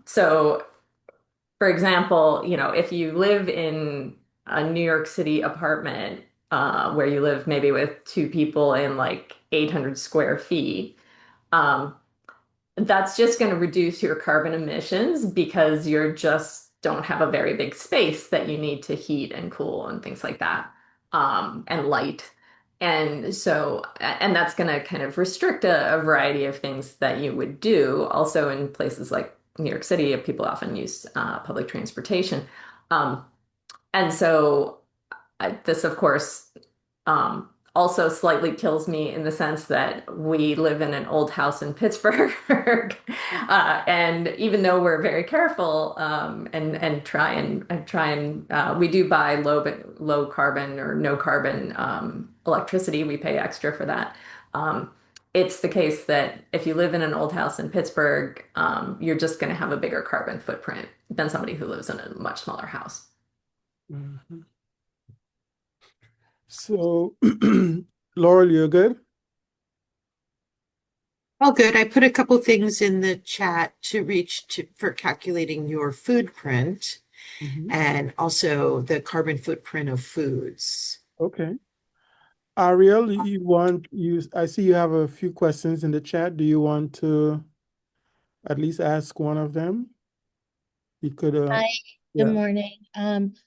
So, for example, if you live in a New York City apartment where you live maybe with two people in like 800 square feet, um, that's just going to reduce your carbon emissions because you're just don't have a very big space that you need to heat and cool and things like that, and light. And so, and that's going to kind of restrict a variety of things that you would do. Also, in places like New York City, people often use public transportation. Um, and so, this, of course, also slightly kills me in the sense that we live in an old house in Pittsburgh. And even though we're very careful and try and we do buy low carbon or no carbon electricity, we pay extra for that. Um, it's the case that if you live in an old house in Pittsburgh, you're just going to have a bigger carbon footprint than somebody who lives in a much smaller house. Mhm. So, Laurel, you're good? Well, good. I put a couple things in the chat to reach to for calculating your food print Mhm. and also the carbon footprint of foods. Okay. Ariel, I see you have a few questions in the chat. Do you want to at least ask one of them. You could, Hi, good yeah. morning.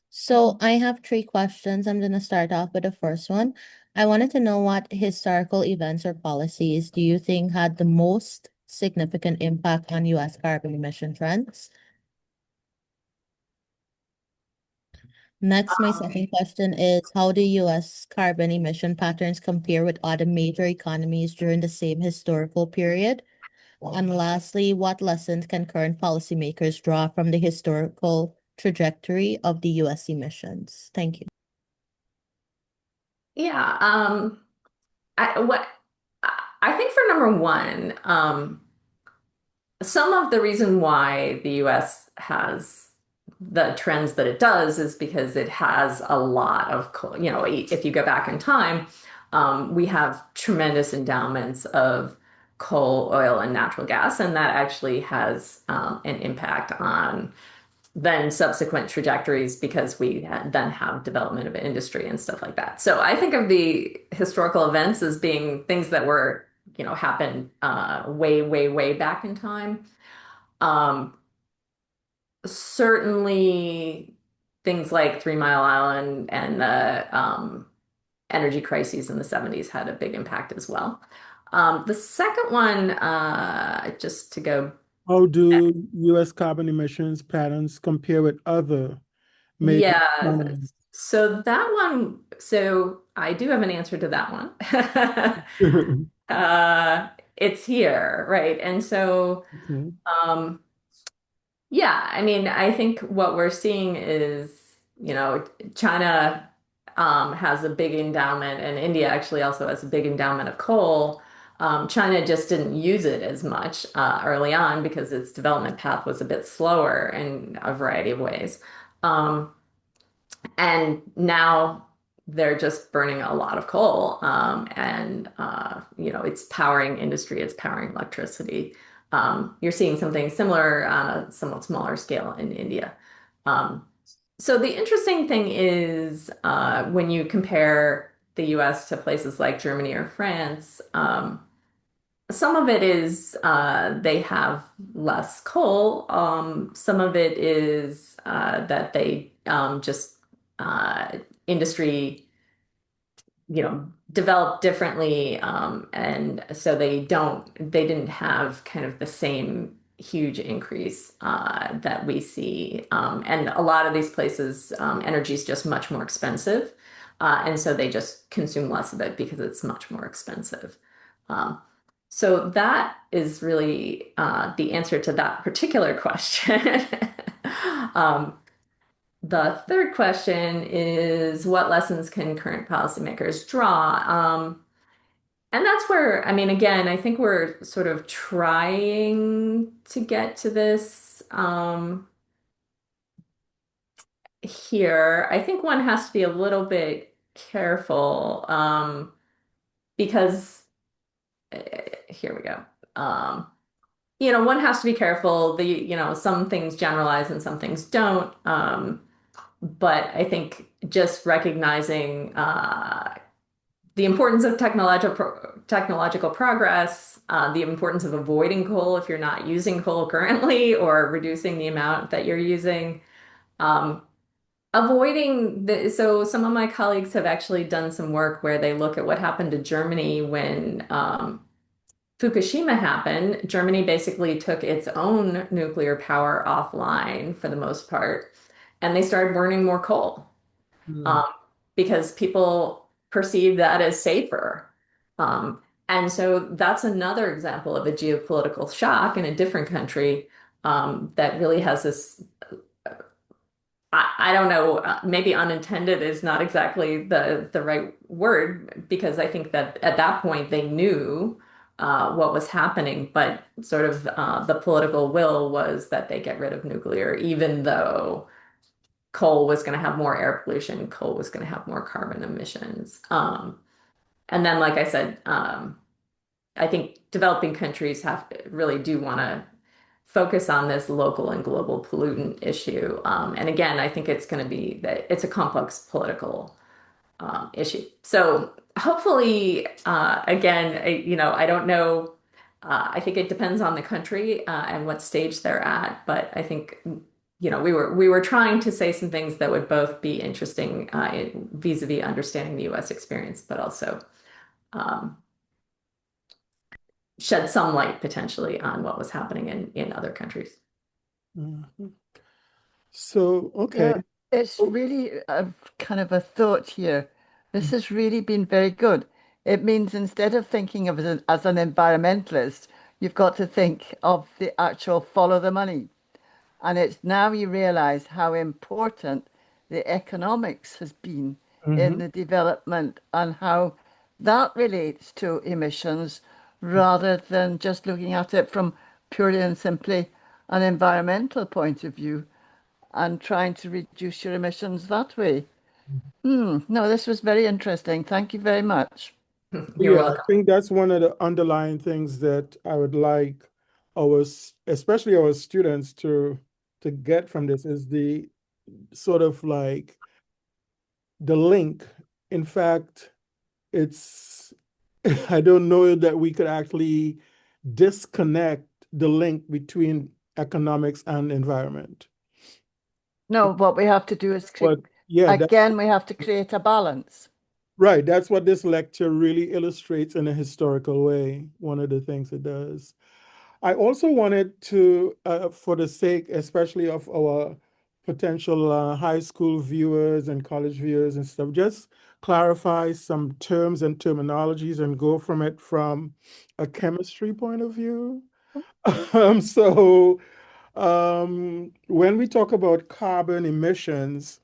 So I have three questions. I'm gonna start off with the first one. I wanted to know what historical events or policies do you think had the most significant impact on US carbon emission trends? Next, my second question is, how do US carbon emission patterns compare with other major economies during the same historical period? And lastly, what lessons can current policymakers draw from the historical trajectory of the US emissions? Thank you. Yeah, I what I think for number one, some of the reason why the US has the trends that it does is because it has a lot of, if you go back in time, we have tremendous endowments of coal, oil, and natural gas, and that actually has an impact on then subsequent trajectories because we then have development of industry and stuff like that. So I think of the historical events as being things that were, happened way, way, way back in time. Um, Certainly things like Three Mile Island and the energy crises in the 70s had a big impact as well. The second one, just to go, How do US carbon emissions patterns compare with other major yeah, economies? so that one, so I do have an answer to that one. It's here, right? And so, Okay. um, yeah, I mean, I think what we're seeing is, China has a big endowment, and India actually also has a big endowment of coal. China just didn't use it as much early on because its development path was a bit slower in a variety of ways. Um, and now they're just burning a lot of coal, and it's powering industry, it's powering electricity. You're seeing something similar on a somewhat smaller scale in India. Um, so the interesting thing is when you compare the US to places like Germany or France, some of it is they have less coal. Some of it is that they just industry, developed differently, and so they didn't have kind of the same huge increase that we see. And a lot of these places, energy is just much more expensive, and so they just consume less of it because it's much more expensive. Um, so that is really the answer to that particular question. Um, the third question is what lessons can current policymakers draw? And that's where, I mean, again, I think we're sort of trying to get to this here. I think one has to be a little bit careful because here we go. One has to be careful. Some things generalize and some things don't. But I think just recognizing the importance of technological progress, the importance of avoiding coal if you're not using coal currently, or reducing the amount that you're using. Um, so some of my colleagues have actually done some work where they look at what happened to Germany when Fukushima happened. Germany basically took its own nuclear power offline for the most part, and they started burning more coal Hmm. um, because people perceive that as safer. Um, and so that's another example of a geopolitical shock in a different country that really has this. I don't know, maybe unintended is not exactly the right word because I think that at that point they knew what was happening, but sort of the political will was that they get rid of nuclear, even though coal was going to have more air pollution, coal was going to have more carbon emissions. And then, like I said, I think developing countries really do want to focus on this local and global pollutant issue. And again, I think it's going to be that it's a complex political issue. So hopefully, again, I don't know I think it depends on the country and what stage they're at, but I think we were trying to say some things that would both be interesting vis-a-vis understanding the U.S. experience, but also um, shed some light potentially on what was happening in other countries. Mhm. So, okay. Yeah, it's Oh, really a kind of a thought here. This has really been very good. It means instead of thinking of it as an environmentalist, you've got to think of the actual follow the money. And it's now you realize how important the economics has been in mhm. the development and how that relates to emissions rather than just looking at it from purely and simply an environmental point of view and trying to reduce your emissions that way. No, this was very interesting. Thank you very much. You're Yeah, I welcome. think that's one of the underlying things that I would like especially our students to get from this is the sort of like the link. In fact, it's I don't know that we could actually disconnect the link between economics and environment. No, what we have to do is But yeah, that's again, we have to create a balance. right. That's what this lecture really illustrates in a historical way. One of the things it does. I also wanted to, for the sake, especially of our potential high school viewers and college viewers and stuff, just clarify some terms and terminologies and go from it from a chemistry point of view. So, when we talk about carbon emissions,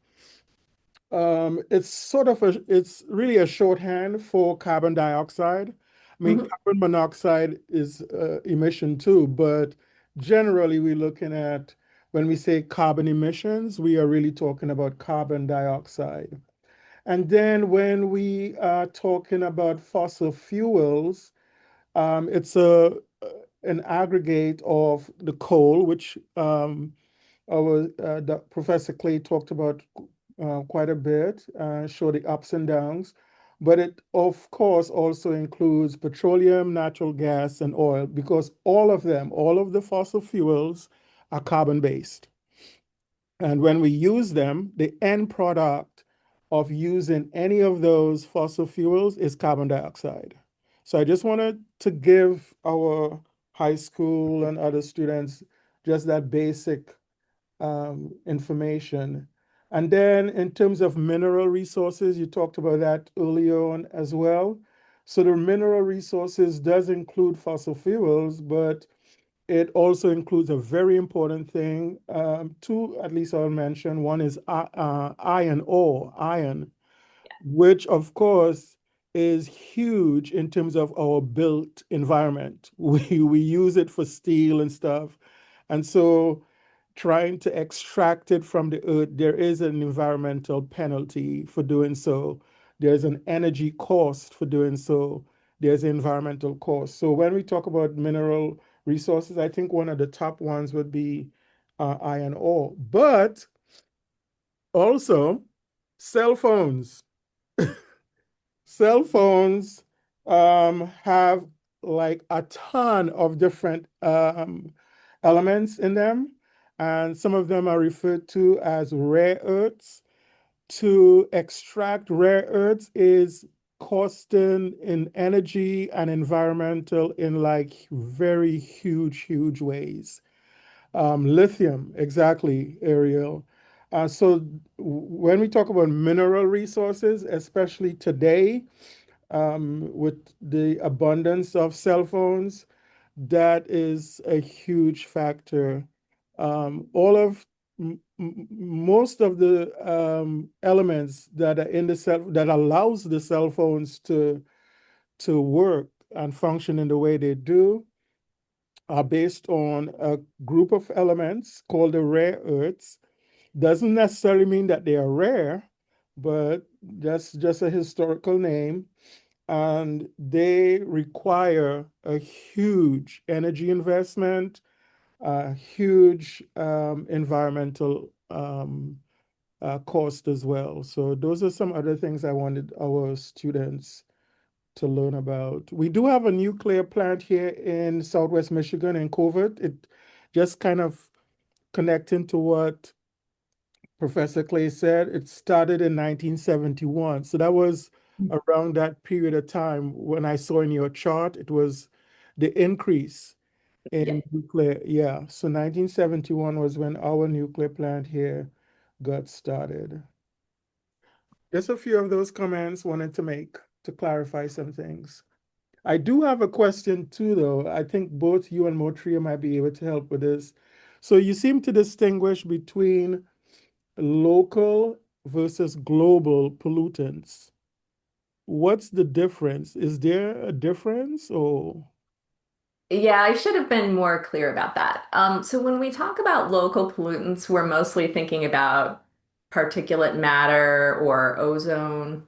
it's really a shorthand for carbon dioxide. I mean, Mhm. carbon monoxide is emission too, but generally we're looking at when we say carbon emissions, we are really talking about carbon dioxide. And then when we are talking about fossil fuels, it's an aggregate of the coal, which Professor Clay talked about quite a bit, show the ups and downs, but it of course also includes petroleum, natural gas, and oil, because all of the fossil fuels are carbon based. And when we use them, the end product of using any of those fossil fuels is carbon dioxide. So I just wanted to give our high school and other students just that basic information. And then in terms of mineral resources, you talked about that earlier on as well. So the mineral resources does include fossil fuels, but it also includes a very important thing. Two, at least I'll mention. One is iron ore, iron, which of course is huge in terms of our built environment. We use it for steel and stuff. And so trying to extract it from the earth, there is an environmental penalty for doing so. There's an energy cost for doing so. There's environmental cost. So when we talk about mineral resources, I think one of the top ones would be iron ore. But also cell phones. Cell phones have like a ton of different elements in them, and some of them are referred to as rare earths. To extract rare earths is costing in energy and environmental in like very huge ways. Lithium, exactly, Ariel. So when we talk about mineral resources, especially today, with the abundance of cell phones, that is a huge factor. All of Most of the elements that are in the cell that allows the cell phones to work and function in the way they do are based on a group of elements called the rare earths. Doesn't necessarily mean that they are rare, but that's just a historical name, and they require a huge energy investment, a huge environmental cost as well. So those are some other things I wanted our students to learn about. We do have a nuclear plant here in Southwest Michigan in Covert. It just kind of connecting to what Professor Clay said, it started in 1971. So that was around that period of time when I saw in your chart, it was the increase Yeah. in nuclear. Yeah. So 1971 was when our nuclear plant here got started. Just a few of those comments wanted to make to clarify some things. I do have a question too, though. I think both you and Motria might be able to help with this. So you seem to distinguish between local versus global pollutants. What's the difference? Is there a difference or? Yeah, I should have been more clear about that. So when we talk about local pollutants, we're mostly thinking about particulate matter or ozone.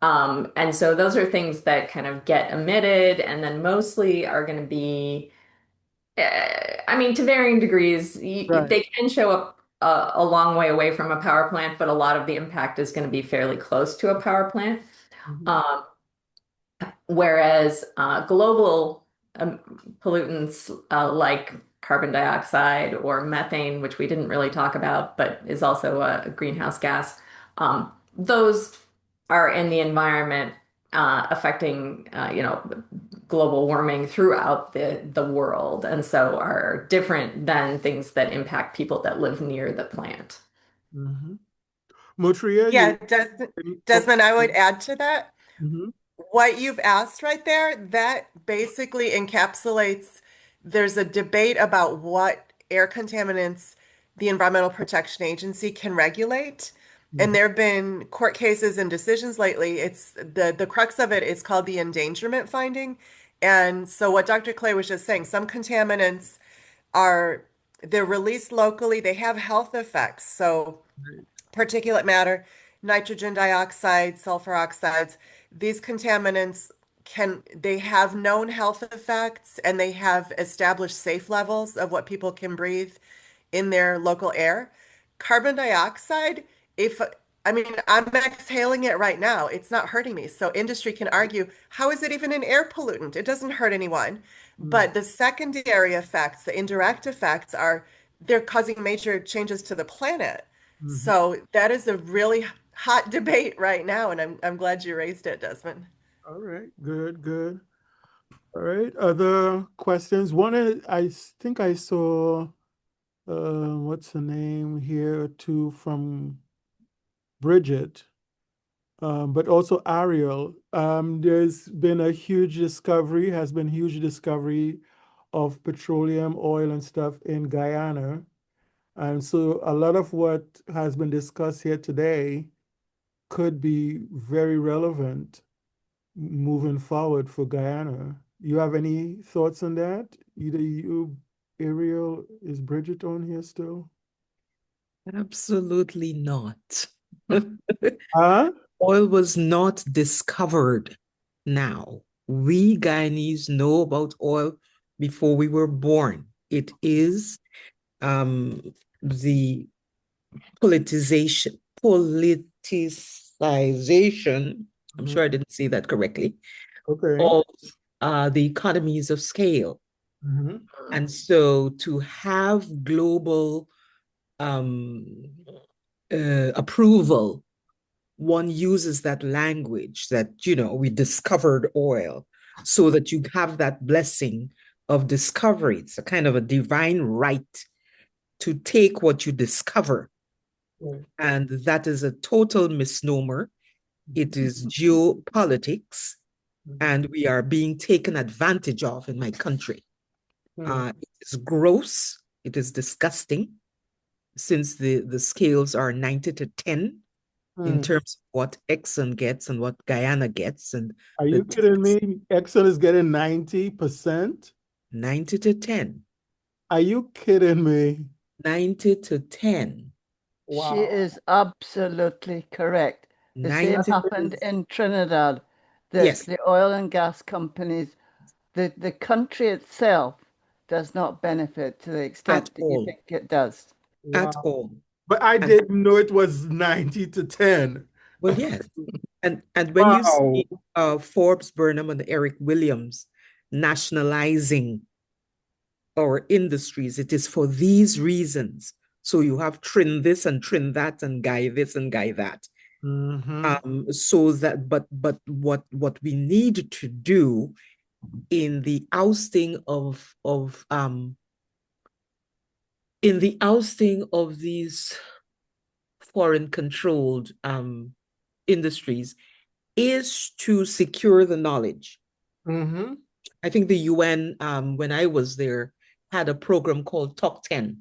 And so those are things that kind of get emitted and then mostly are going to be, I mean, to varying degrees, Right. they can show up a long way away from a power plant, but a lot of the impact is going to be fairly close to a power plant. Mhm. Um, Whereas global pollutants like carbon dioxide or methane, which we didn't really talk about, but is also a greenhouse gas, those are in the environment affecting, global warming throughout the world, and so are different than things that impact people that live near the plant. Mhm. Motria, Yeah, you. Oh, Desmond, I would add to that. mhm. What you've asked right there, that basically encapsulates there's a debate about what air contaminants the Environmental Protection Agency can regulate. And Mhm. there have been court cases and decisions lately. It's the crux of it is called the endangerment finding. And so what Dr. Clay was just saying, some contaminants are they're released locally, they have health effects. So particulate matter, nitrogen dioxide, sulfur oxides, these contaminants they have known health effects and they have established safe levels of what people can breathe in their local air. Carbon dioxide, if I mean, I'm exhaling it right now. It's not hurting me. So industry can argue, how is it even an air pollutant? It doesn't hurt anyone. Mhm. But the secondary effects, the indirect effects are they're causing major changes to the planet. Mhm. So that is a really hot debate right now, and I'm glad you raised it, Desmond. All right, good, good. All right, other questions? One is, think I saw, what's her name here too from Bridget, but also Ariel. There's been a huge discovery, has been huge discovery of petroleum, oil, and stuff in Guyana. And so a lot of what has been discussed here today could be very relevant moving forward for Guyana. You have any thoughts on that? Either you, Ariel, is Bridget on here still? Absolutely not. Huh? Oil was not discovered now. We Guyanese know about oil before we were born. It is the politicization, I'm Mhm. sure I didn't say that correctly, Okay. of the economies of scale. Mhm. And so to have global um, approval, one uses that language that, we discovered oil so that you have that blessing of discovery. It's a kind of a divine right to take what you discover. Right. And that is a total misnomer. It is geopolitics, Mhm. and we are being taken advantage of in my country. Mhm. It is gross. It is disgusting since the scales are 90 to 10 in Mhm. terms of what Exxon gets and what Guyana gets, and Are the you kidding me? Exxon is getting 90%? 90 to 10, Are you kidding me? 90 to 10, She Wow. is absolutely correct. The same 90, That happened is, in Trinidad. yes, The oil and gas companies, the country itself does not benefit to the at extent that you all, think it does. at wow. all. But I And didn't know it was 90 to 10. well, yes, And when you Wow. see Forbes Burnham and Eric Williams nationalizing our industries, it is for these reasons. So you have Trin this and Trin that and Guy this and Guy that. So that, but what we need to do in the ousting of these foreign controlled industries is to secure the knowledge. I think the UN, when I was there, had a program called Talk 10,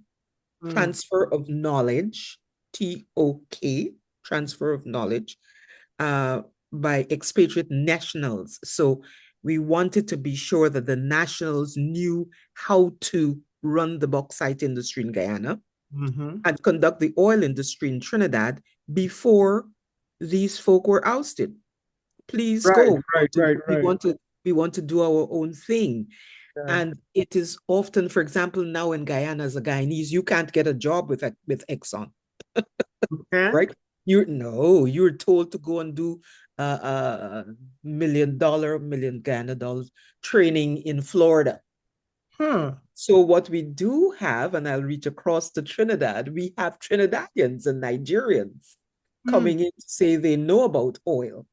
Transfer of Knowledge, TOK, Transfer of Knowledge, by expatriate nationals. So we wanted to be sure that the nationals knew how to run the bauxite industry in Guyana and conduct the oil industry in Trinidad before these folk were ousted. Please Right, go. right, right, right. We want to do our own thing. Yeah. And it is often, for example, now in Guyana as a Guyanese, you can't get a job with Exxon, Okay. right? You're told to go and do $1 million Ghana dollars training in Florida. So what we do have, and I'll reach across to Trinidad, we have Trinidadians and Nigerians coming in to say they know about oil,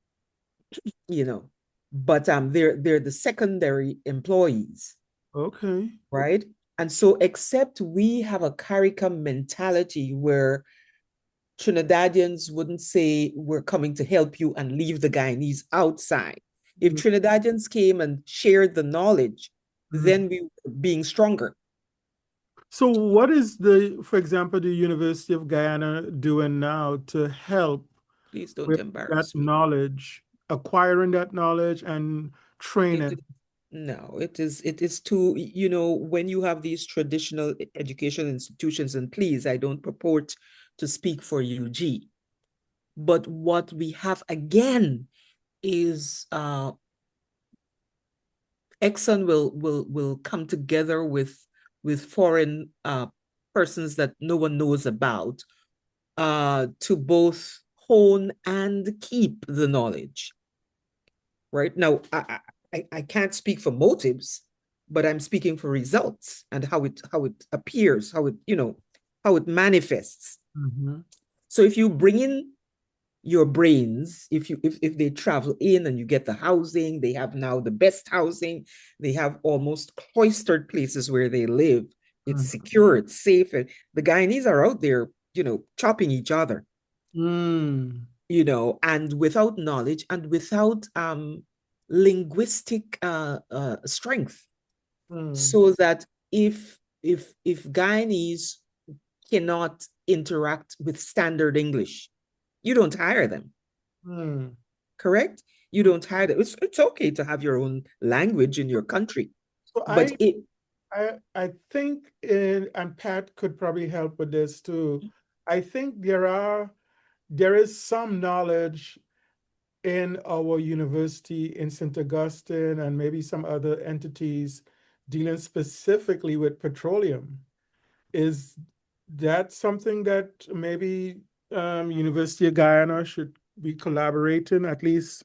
but they're the secondary employees. Okay. Right? And so except we have a CARICOM mentality where Trinidadians wouldn't say we're coming to help you and leave the Guyanese outside. If Trinidadians came and shared the knowledge, then we were being stronger. So what is for example, the University of Guyana doing now to help Please don't with that embarrass me. knowledge, acquiring that knowledge and training? No, it is too, when you have these traditional education institutions, and please, I don't purport to speak for UG, but what we have again is Exxon will come together with foreign persons that no one knows about to both hone and keep the knowledge. Right now, I can't speak for motives, but I'm speaking for results and how it appears, how it manifests. So if you bring in your brains, if they travel in and you get the housing, they have now the best housing, they have almost cloistered places where they live. It's secure, it's safe. And the Guyanese are out there, chopping each other. And without knowledge and without linguistic strength. So that if Guyanese cannot interact with standard English, you don't hire them. Correct? You don't hire them. It's okay to have your own language in your country. So but I think, and Pat could probably help with this too. I think there is some knowledge in our university in St. Augustine and maybe some other entities dealing specifically with petroleum. Is that something that maybe University of Guyana should be collaborating at least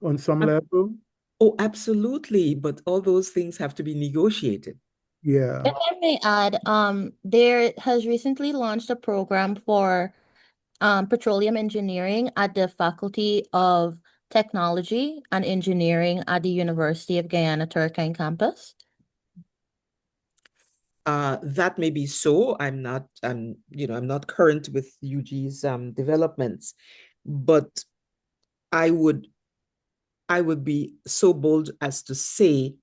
on some level? Oh, absolutely. But all those things have to be negotiated. Yeah. If I may add, there has recently launched a program for petroleum engineering at the Faculty of Technology and Engineering at the University of Guyana Turkine campus. That may be so. I'm not current with UG's developments, but I would be so bold as to say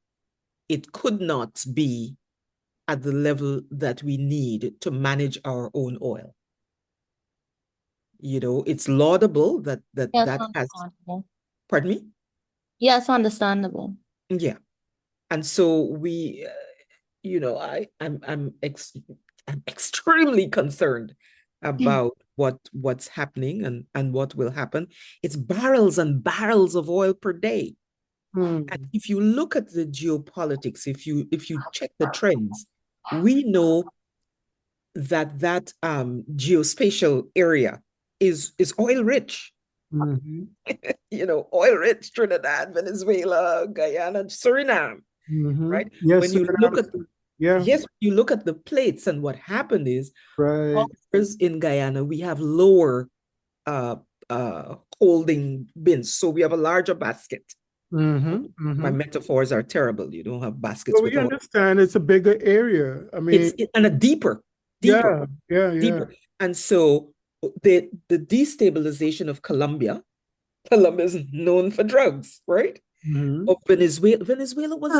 it could not be at the level that we need to manage our own oil. It's laudable that Yes, has. understandable. Pardon me? Yes, understandable. Yeah. And so I'm extremely concerned about what's happening and what will happen. It's barrels and barrels of oil per day. And if you look at the geopolitics, if you check the trends, we know that geospatial area is oil rich. Mhm. Oil-rich Trinidad, Venezuela, Guyana, Suriname, right? Yes, When you look at yeah, Yes, when you look at the plates, and what happened is, right. ours in Guyana, we have lower uh holding bins, so we have a larger basket. My metaphors are terrible. You don't have baskets Well, with we all. understand it's a bigger area. I mean, And a deeper, yeah, yeah, yeah. deeper. And so the destabilization of Colombia is known for drugs, right? Mhm. Of Venezuela was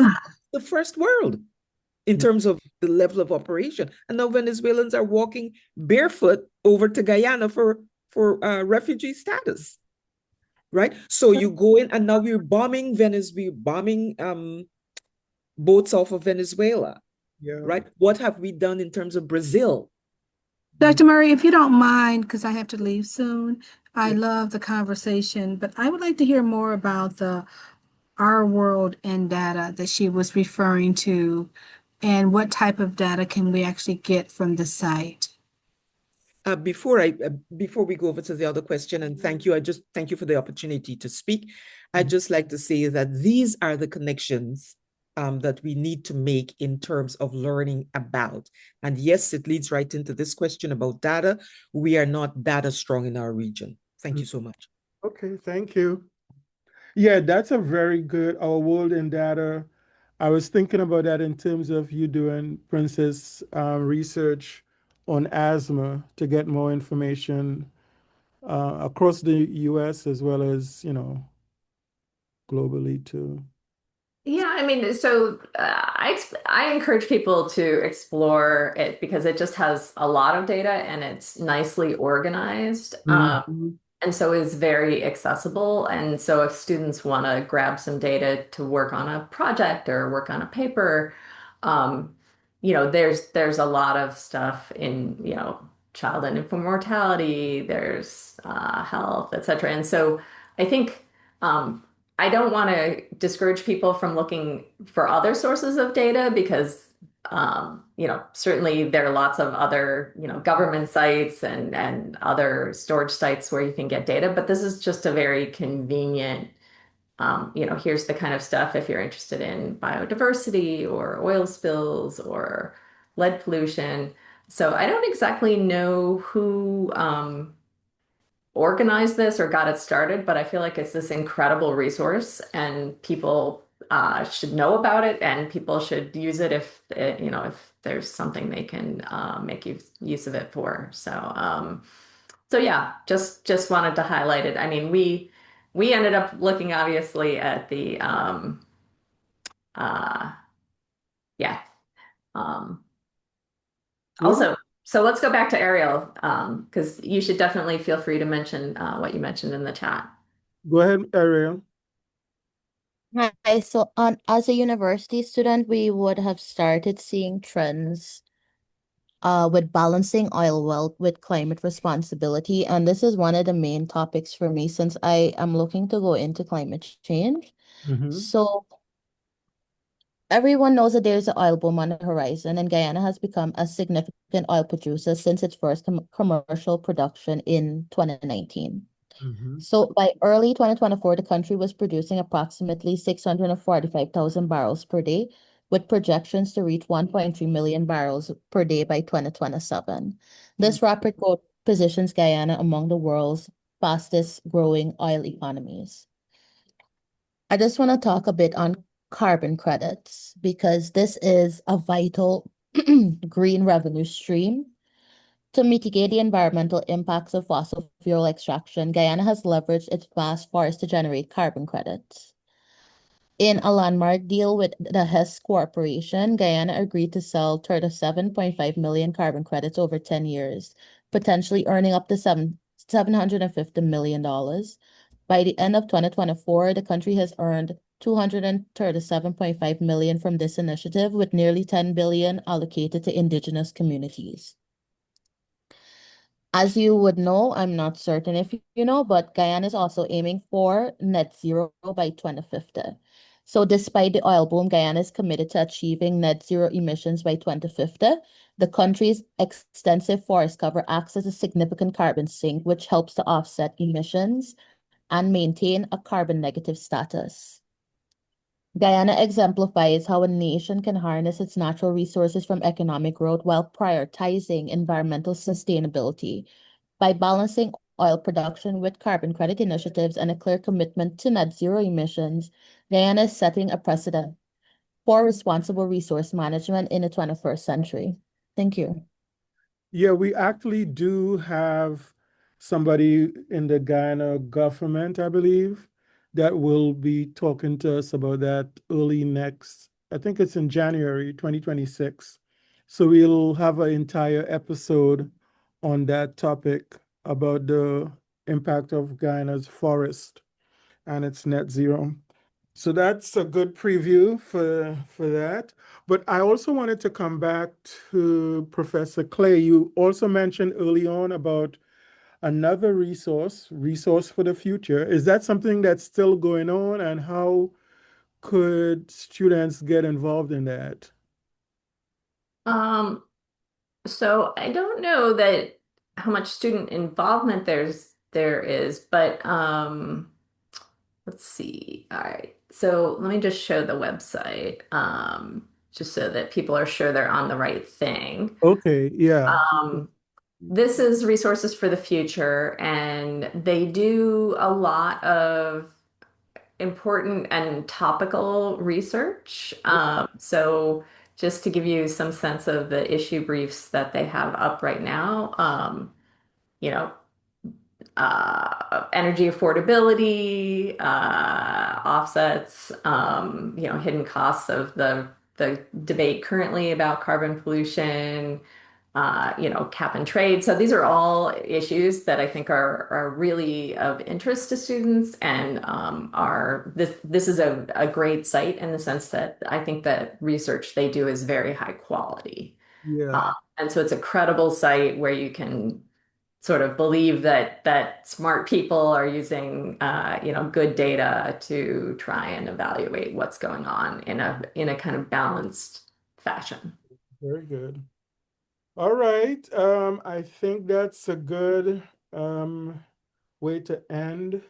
the first world in terms of the level of operation. And now Venezuelans are walking barefoot over to Guyana for refugee status, right? So you go in, and now we're bombing boats off of Venezuela, Yeah. right? What have we done in terms of Brazil? Dr. Murray, if you don't mind, because I have to leave soon, I Yeah. love the conversation, but I would like to hear more about the our world and data that she was referring to, and what type of data can we actually get from the site? Before we go over to the other question, and thank you for the opportunity to speak. I'd just like to say that these are the connections that we need to make in terms of learning about. And yes, it leads right into this question about data. We are not data strong in our region. Thank you so much. Okay, thank you. Yeah, that's a very good, our world in data. I was thinking about that in terms of you doing, Princess, research on asthma to get more information across the US as well as, globally too. Yeah, I mean, so I encourage people to explore it because it just has a lot of data and it's nicely organized. Mhm. And so is very accessible. And so if students want to grab some data to work on a project or work on a paper, um, there's a lot of stuff in, child and infant mortality, there's health, et cetera. And so I think I don't want to discourage people from looking for other sources of data because certainly there are lots of other, government sites and other storage sites where you can get data, but this is just a very convenient, here's the kind of stuff if you're interested in biodiversity or oil spills or lead pollution. So I don't exactly know who organized this or got it started, but I feel like it's this incredible resource and people should know about it and people should use it if there's something they can make use of it for. So yeah, just wanted to highlight it. I mean, we ended up looking obviously at the uh, yeah. Um, Yeah. Also, so let's go back to Ariel, because you should definitely feel free to mention what you mentioned in the chat. Go ahead, Ariel. Hi, so as a university student, we would have started seeing trends with balancing oil wealth with climate responsibility. And this is one of the main topics for me since I am looking to go into climate change. Mm-hmm. So everyone knows that there's an oil boom on the horizon, and Guyana has become a significant oil producer since its first commercial production in 2019. Mm-hmm. So by early 2024, the country was producing approximately 645,000 barrels per day, with projections to reach 1.3 million barrels per day by 2027. This rapid growth positions Guyana among the world's fastest growing oil economies. I just want to talk a bit on carbon credits because this is a vital green revenue stream. To mitigate the environmental impacts of fossil fuel extraction, Guyana has leveraged its vast forests to generate carbon credits. In a landmark deal with the Hess Corporation, Guyana agreed to sell 37.5 million carbon credits over 10 years, potentially earning up to $750 million. By the end of 2024, the country has earned 237.5 million from this initiative, with nearly 10 billion allocated to indigenous communities. As you would know, I'm not certain if you know, but Guyana is also aiming for net zero by 2050. So despite the oil boom, Guyana is committed to achieving net zero emissions by 2050. The country's extensive forest cover acts as a significant carbon sink, which helps to offset emissions and maintain a carbon negative status. Guyana exemplifies how a nation can harness its natural resources from economic growth while prioritizing environmental sustainability. By balancing oil production with carbon credit initiatives and a clear commitment to net zero emissions, Guyana is setting a precedent for responsible resource management in the 21st century. Thank you. Yeah, we actually do have somebody in the Guyana government, I believe, that will be talking to us about that early next, I think it's in January 2026. So we'll have an entire episode on that topic about the impact of Guyana's forest and its net zero. So that's a good preview for that. But I also wanted to come back to Professor Clay. You also mentioned early on about another resource for the future. Is that something that's still going on, and how could students get involved in that? So I don't know that how much student involvement there is, but let's see. All right. So let me just show the website, just so that people are sure they're on the right thing. Okay, yeah. This is Resources for the Future, and they do a lot of important and topical research. So just to give you some sense of the issue briefs that they have up right now, you know, energy affordability, offsets, hidden costs of the debate currently about carbon pollution, cap and trade. So these are all issues that I think are really of interest to students, and are this is a great site in the sense that I think that research they do is very high quality. Yeah. And so it's a credible site where you can sort of believe that smart people are using good data to try and evaluate what's going on in a kind of balanced fashion. Very good. All right. I think that's a good way to end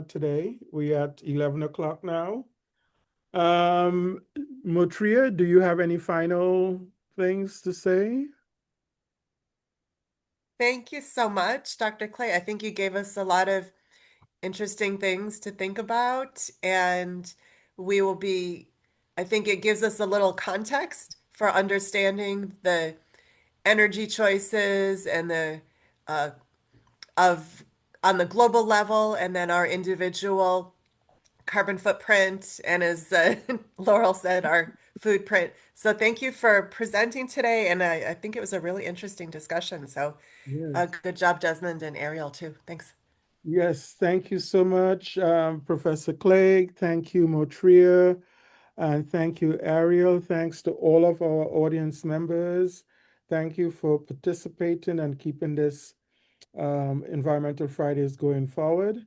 today. We at 11 o'clock now. Motria, do you have any final things to say? Thank you so much, Dr. Clay. I think you gave us a lot of interesting things to think about, and we will be, I think it gives us a little context for understanding the energy choices and the of on the global level, and then our individual carbon footprint, and as Laurel said, our food print. So thank you for presenting today, and I think it was a really interesting discussion. So Yes. good job, Desmond and Ariel, too. Thanks. Yes, thank you so much, Professor Clegg. Thank you, Motria. And thank you, Ariel. Thanks to all of our audience members. Thank you for participating and keeping this Environmental Fridays going forward.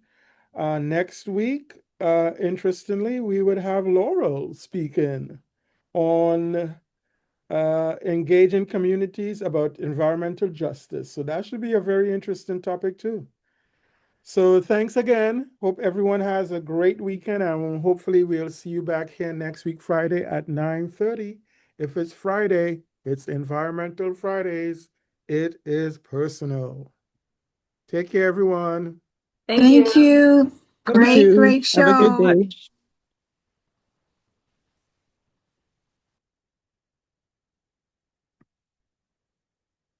Next week, interestingly, we would have Laurel speaking on engaging communities about environmental justice. So that should be a very interesting topic too. So thanks again. Hope everyone has a great weekend, and hopefully we'll see you back here next week, Friday at 9:30. If it's Friday, it's Environmental Fridays. It is personal. Take care, everyone. Thank you. Thank you. Thank Great, you. great Have a good show. day.